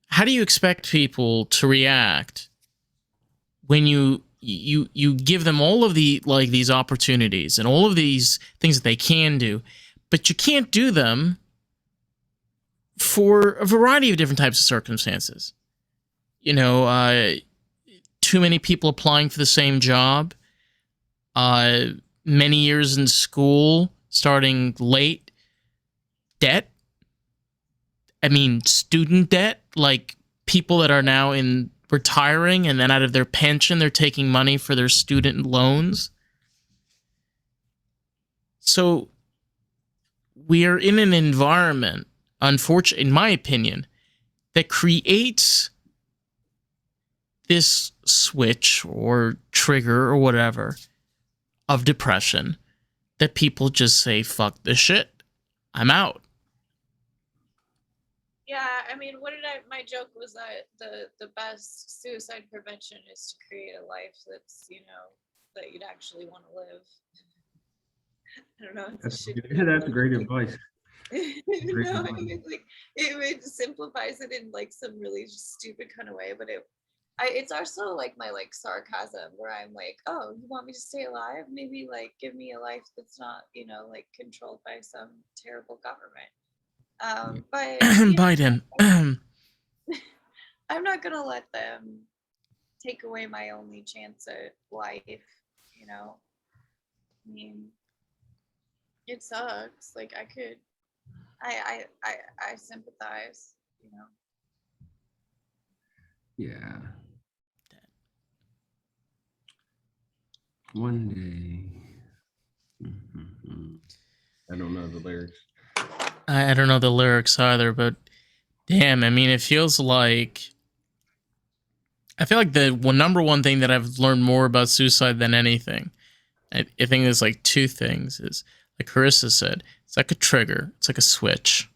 How do you expect people to react when you give them all of the like these opportunities and all of these things that they can do, but you can't do them for a variety of different types of circumstances? Too many people applying for the same job, many years in school, starting late, debt. I mean, student debt, like people that are now in retiring and then out of their pension, they're taking money for their student loans. So we are in an environment, unfortunately, in my opinion, that creates this switch or trigger or whatever of depression that people just say, fuck this shit, I'm out. Yeah, I mean, my joke was that the best suicide prevention is to create a life that's, that you'd actually want to live. I don't know. That's great advice. No, I mean, like it simplifies it in like some really stupid kind of way, but it's also like my like sarcasm where I'm like, oh, you want me to stay alive? Maybe like give me a life that's not, like controlled by some terrible government. But Biden. I'm not gonna let them take away my only chance at life. I mean, it sucks. Like I sympathize. Yeah. One day. I don't know the lyrics. I don't know the lyrics either, but damn, I mean, it feels like I feel like the number one thing that I've learned more about suicide than anything, I think there's like two things. Is like Karissa said, it's like a trigger, it's like a switch,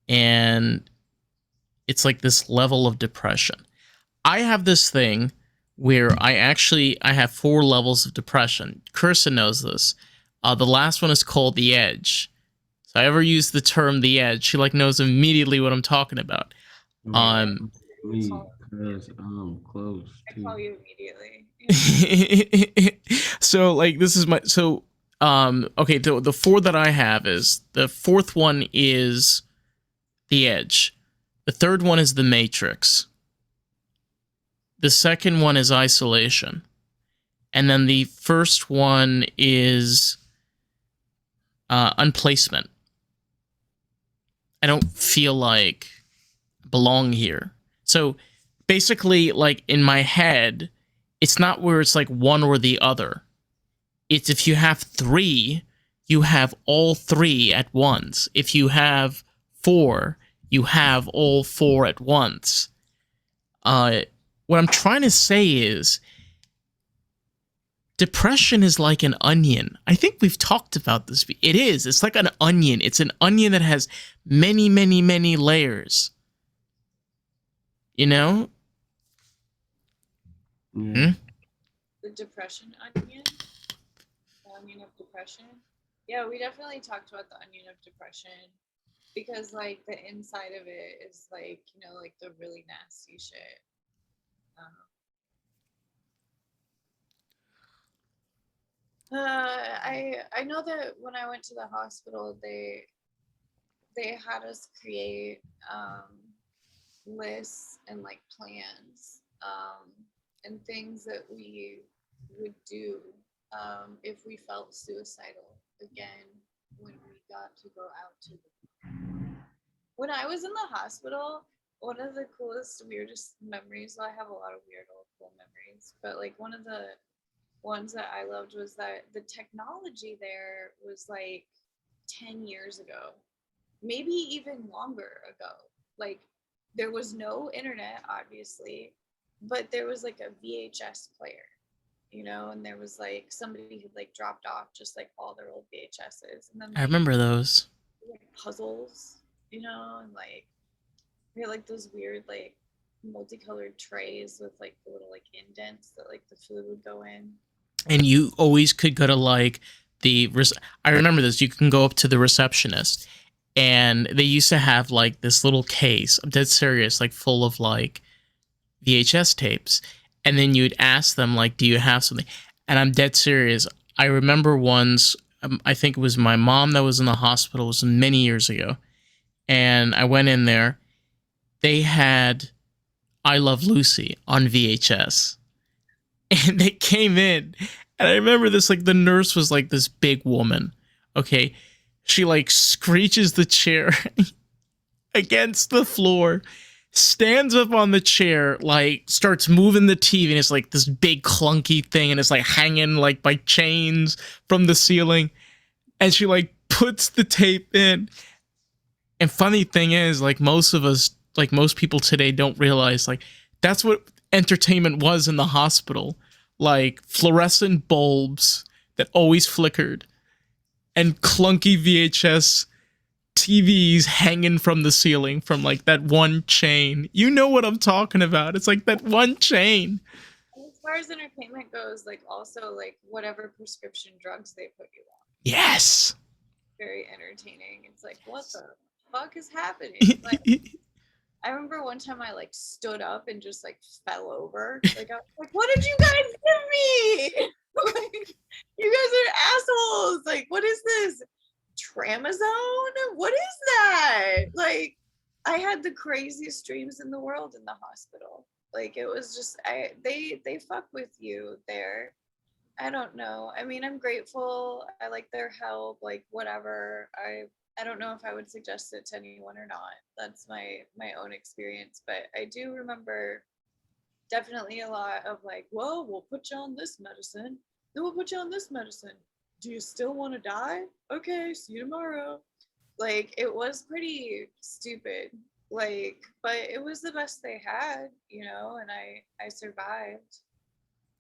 and it's like this level of depression. I have this thing where I have 4 levels of depression. Karissa knows this. The last one is called the edge. So I ever use the term the edge, she like knows immediately what I'm talking about. Me, because I'm close. I call you immediately. So like this is my okay, the 4 that I have is the 4th one is the edge. The 3rd one is the matrix. The 2nd one is isolation. And then the first one is unplacement. I don't feel like I belong here. So basically, like in my head, it's not where it's like one or the other. It's if you have 3, you have all 3 at once. If you have 4, you have all 4 at once. What I'm trying to say is depression is like an onion. I think we've talked about this. It is. It's like an onion. It's an onion that has many, many, many layers. You know? Yeah. The depression onion? The onion of depression? Yeah, we definitely talked about the onion of depression because like the inside of it is like, like the really nasty shit. I know that when I went to the hospital, they had us create lists and like plans and things that we would do if we felt suicidal again when we got to go out to when I was in the hospital. One of the coolest, weirdest memories, well, I have a lot of weird old cool memories, but like one of the ones that I loved was that the technology there was like 10 years ago, maybe even longer ago. Like there was no internet, obviously, but there was like a VHS player, and there was like somebody who like dropped off just like all their old VHSs, and then like, I remember those. like puzzles, and like we had like those weird like multicolored trays with like the little like indents that like the food would go in. And you always could go to like I remember this. You can go up to the receptionist, and they used to have like this little case. I'm dead serious, like full of like VHS tapes. And then you'd ask them like, "Do you have something?" And I'm dead serious. I remember once. I think it was my mom that was in the hospital. It was many years ago, and I went in there. They had "I Love Lucy" on VHS. And they came in, and I remember this, like the nurse was like this big woman. Okay, she like screeches the chair against the floor, stands up on the chair, like starts moving the TV, and it's like this big clunky thing, and it's like hanging like by chains from the ceiling, and she like puts the tape in. And funny thing is, like most of us, like most people today don't realize, like that's what entertainment was in the hospital. Like fluorescent bulbs that always flickered and clunky VHS TVs hanging from the ceiling from like that one chain. You know what I'm talking about. It's like that one chain. As far as entertainment goes, like also like whatever prescription drugs they put you on. Yes. Very entertaining. It's like, what the fuck is happening? Like, I remember one time I like stood up and just like fell over. Like I was like, what did you guys give me? Like, you guys are assholes. Like, what is this? Tramazone? What is that? Like, I had the craziest dreams in the world in the hospital. Like it was just they fuck with you there. I don't know. I mean, I'm grateful. I like their help, like whatever. I don't know if I would suggest it to anyone or not. That's my own experience, but I do remember definitely a lot of like, well, we'll put you on this medicine, then we'll put you on this medicine. Do you still want to die? Okay, see you tomorrow. Like it was pretty stupid. Like, but it was the best they had, you know, and I survived.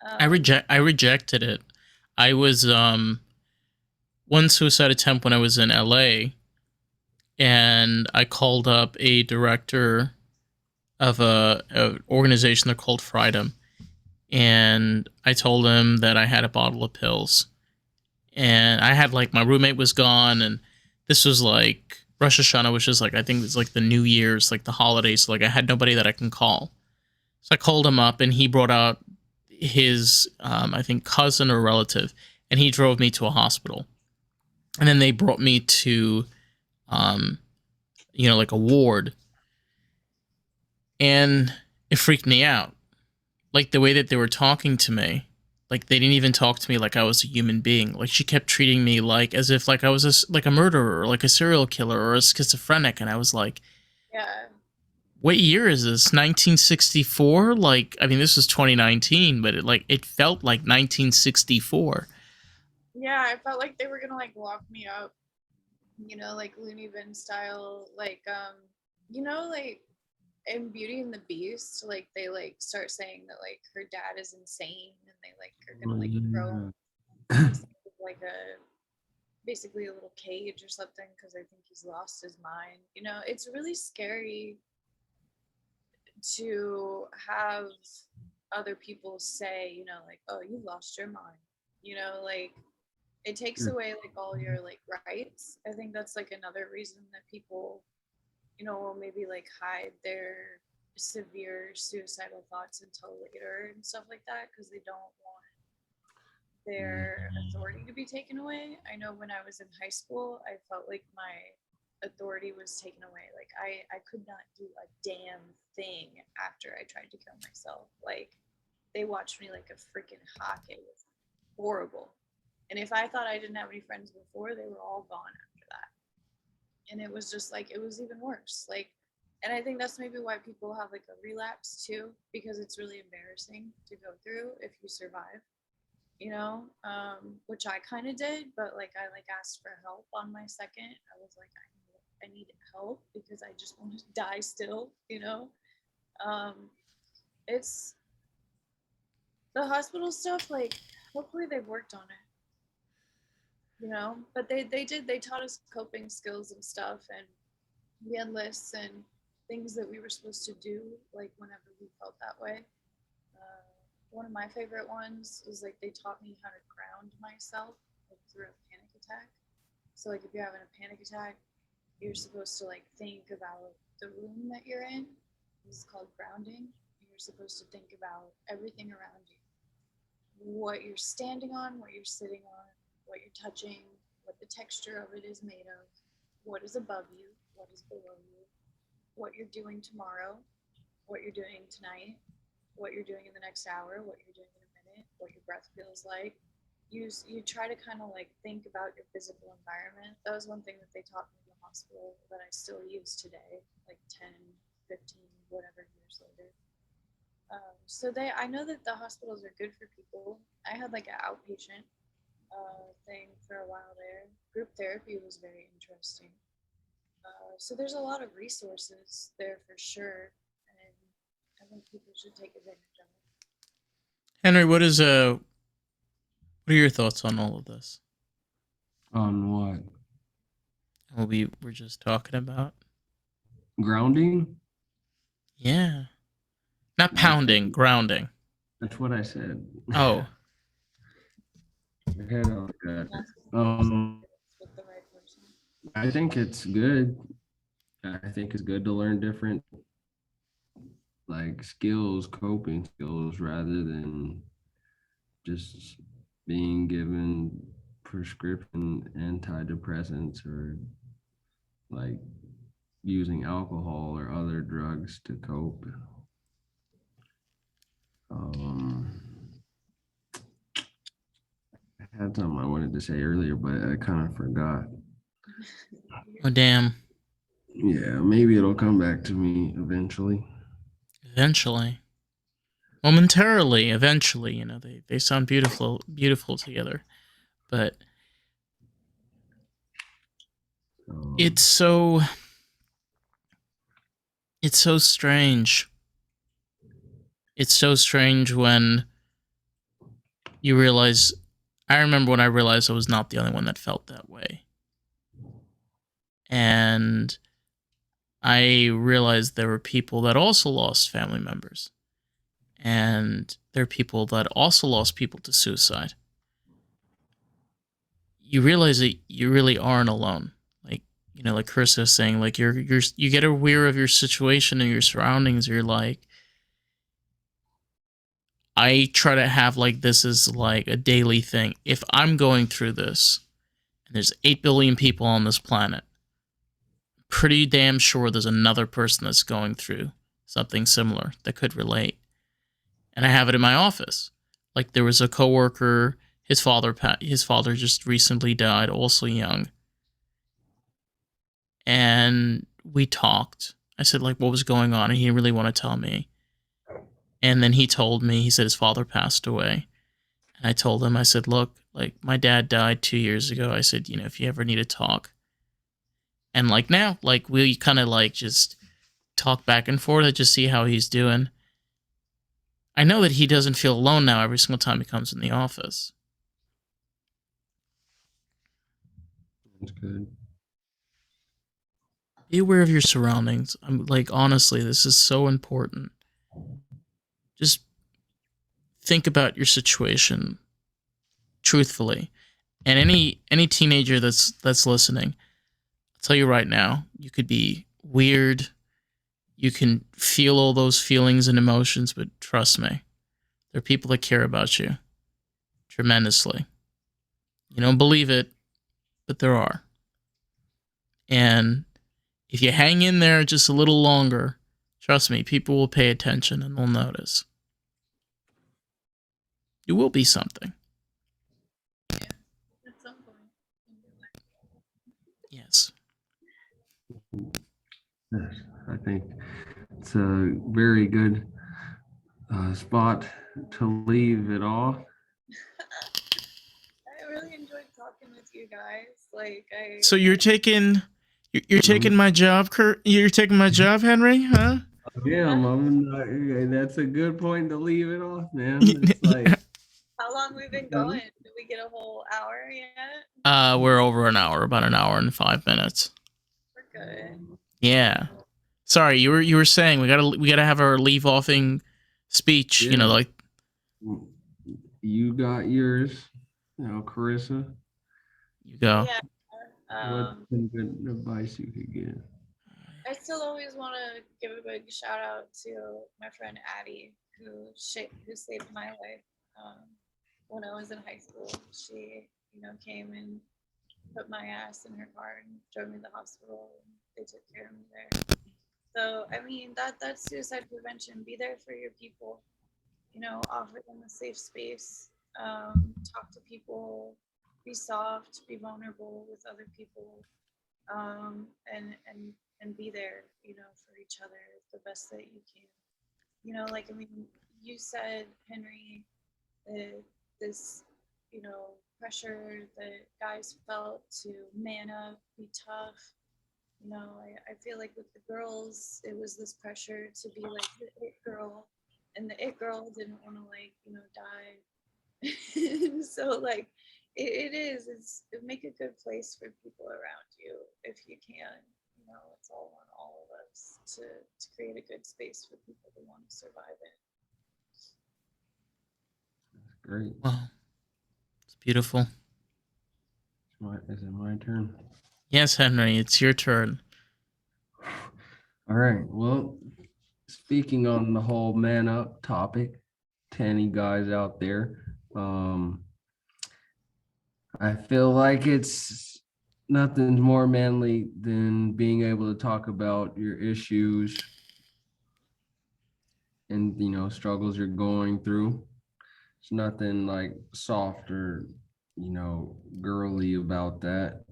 I rejected it. I was one suicide attempt when I was in LA, and I called up a director of a organization they're called Freedom, and I told him that I had a bottle of pills, and I had like my roommate was gone, and this was like Rosh Hashanah, which is like I think it's like the New Year's, like the holidays. So like I had nobody that I can call, so I called him up, and he brought out his I think cousin or relative, and he drove me to a hospital, and then they brought me to um, like a ward, and it freaked me out. Like the way that they were talking to me, like they didn't even talk to me like I was a human being. Like she kept treating me like as if like I was like a murderer, or like a serial killer, or a schizophrenic, and I was like, yeah. what year is this? 1964? Like, I mean, this was 2019, but it felt like 1964. Yeah, I felt like they were gonna like lock me up, you know, like Looney Bin style, like like in Beauty and the Beast, like they like start saying that like her dad is insane and they like are gonna like throw him inside of, like a basically a little cage or something because I think he's lost his mind. You know, it's really scary to have other people say, you know, like, oh, you lost your mind. You know, like it takes away like all your like rights. I think that's like another reason that people, you know, will maybe like hide their severe suicidal thoughts until later and stuff like that because they don't want their authority to be taken away. I know when I was in high school, I felt like my authority was taken away. Like I could not do a damn thing after I tried to kill myself. Like they watched me like a freaking hawk. It was horrible. And if I thought I didn't have any friends before, they were all gone after that. And it was just like it was even worse. Like, and I think that's maybe why people have like a relapse too, because it's really embarrassing to go through if you survive, you know, which I kind of did, but like I like asked for help on my second. I was like, I need help because I just want to die still, you know. Um, it's the hospital stuff. Like, hopefully they've worked on it, you know. But they taught us coping skills and stuff, and we had lists and things that we were supposed to do, like whenever we felt that way. One of my favorite ones is like they taught me how to ground myself like, through a panic attack. So like if you're having a panic attack, you're supposed to like think about the room that you're in. This is called grounding. You're supposed to think about everything around you, what you're standing on, what you're sitting on, what you're touching, what the texture of it is made of, what is above you, what is below you, what you're doing tomorrow, what you're doing tonight, what you're doing in the next hour, what you're doing in a minute, what your breath feels like. You try to kind of like think about your physical environment. That was one thing that they taught me in the hospital that I still use today, like 10, 15, whatever years later. So I know that the hospitals are good for people. I had like an outpatient thing for a while there. Group therapy was very interesting. So there's a lot of resources there for sure, and I think people should take advantage of it. Henry, what are your thoughts on all of this? On what? What we were just talking about? Grounding? Yeah. Not I pounding, think grounding. that's what I said. Oh. Your head on that. That's with the right person. I think it's good. I think it's good to learn different like skills, coping skills, rather than just being given prescription antidepressants or like using alcohol or other drugs to cope. Um, I had something I wanted to say earlier, but I kind of forgot. Oh, damn. Yeah, maybe it'll come back to me eventually. Eventually. Momentarily, eventually, you know, they sound beautiful together. But Um, it's so strange. It's so strange when you realize. I remember when I realized I was not the only one that felt that way. And I realized there were people that also lost family members. And there are people that also lost people to suicide. You realize that you really aren't alone. Like, you know, like Karissa was saying, like you get aware of your situation and your surroundings. You're like, I try to have like this as like a daily thing. If I'm going through this, and there's 8 billion people on this planet, pretty damn sure there's another person that's going through something similar that could relate. And I have it in my office. Like there was a coworker, his father just recently died, also young. And we talked. I said like what was going on and he didn't really want to tell me. And then he told me, he said his father passed away. And I told him, I said, look, like my dad died 2 years ago. I said, you know, if you ever need to talk. And like now, like we kind of like just talk back and forth to just see how he's doing. I know that he doesn't feel alone now every single time he comes in the office. that's good. Be aware of your surroundings. I'm like, honestly, this is so important. Just think about your situation truthfully. And any teenager that's listening, I'll tell you right now, you could be weird. You can feel all those feelings and emotions, but trust me, there are people that care about you tremendously. You don't believe it, but there are. And if you hang in there just a little longer, trust me, people will pay attention and they'll notice. You will be something. At some point in your life. Yes. Yes, I think it's a very good spot to leave it off. I really enjoyed talking with you guys. Like So you're taking Mhm. my job, Kurt? You're taking my job, Henry? Huh? Yeah, I'm not, that's a good point to leave it off, man. It's like, how long we've been going? Did we get a whole hour yet? We're over an hour, about an hour and 5 minutes. We're good. Yeah. Sorry, you were saying we gotta have our leave offing speech. You know, yeah, like you got yours, Karissa. you go. Yeah. What's Um, some good advice you could give? I still always want to give a big shout out to my friend Addie, who saved my life when I was in high school. She, came and put my ass in her car and drove me to the hospital, and they took care of me there. So I mean that's suicide prevention. Be there for your people. Offer them a safe space. Talk to people. Be soft. Be vulnerable with other people. And be there, for each other the best that you can. Like I mean, you said, Henry, that this, pressure that guys felt to man up, be tough. I feel like with the girls, it was this pressure to be like the it girl, and the it girl didn't want to like, die. So like, it make a good place for people around you if you can. It's all on all of us to create a good space for people to want to survive in. Great. Well, it's beautiful. Is it my turn? Yes, Henry, it's your turn. All right. Well, speaking on the whole man up topic to any guys out there, I feel like it's nothing more manly than being able to talk about your issues and struggles you're going through. It's nothing like soft or girly about that.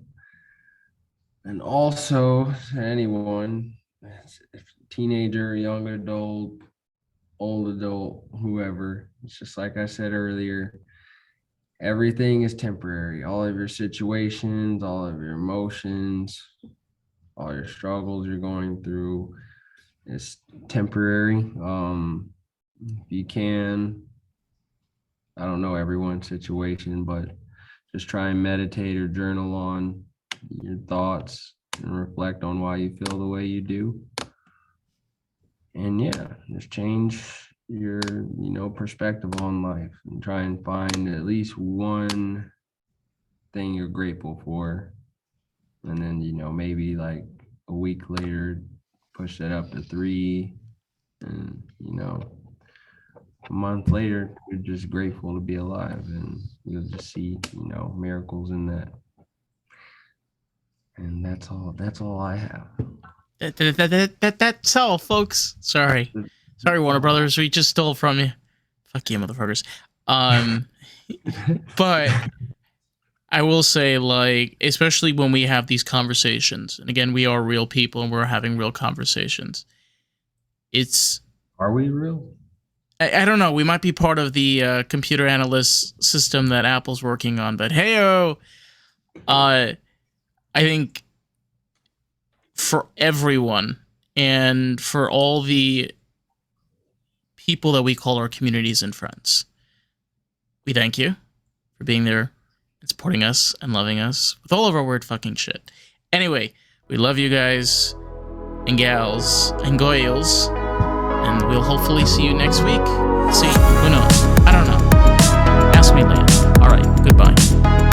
And also to anyone, teenager, young adult, old adult, whoever, it's just like I said earlier, everything is temporary. All of your situations, all of your emotions, all your struggles you're going through is temporary. If you can, I don't know everyone's situation, but just try and meditate or journal on your thoughts and reflect on why you feel the way you do. And yeah, just change your perspective on life and try and find at least one thing you're grateful for, and then maybe like a week later push that up to 3, and a month later you're just grateful to be alive, and you'll just see miracles in that. And that's all I have. That's all, folks. Sorry, Warner Brothers. We just stole from you. Fuck you, motherfuckers. But I will say, like, especially when we have these conversations, and again, we are real people and we're having real conversations. Are we real? I don't know. We might be part of the computer analyst system that Apple's working on, but hey-o, I think for everyone and for all the people that we call our communities and friends, we thank you for being there and supporting us and loving us with all of our weird fucking shit. Anyway, we love you guys and gals and goyles, and we'll hopefully see you next week. See, who knows? I don't know. Ask me later. All right, goodbye.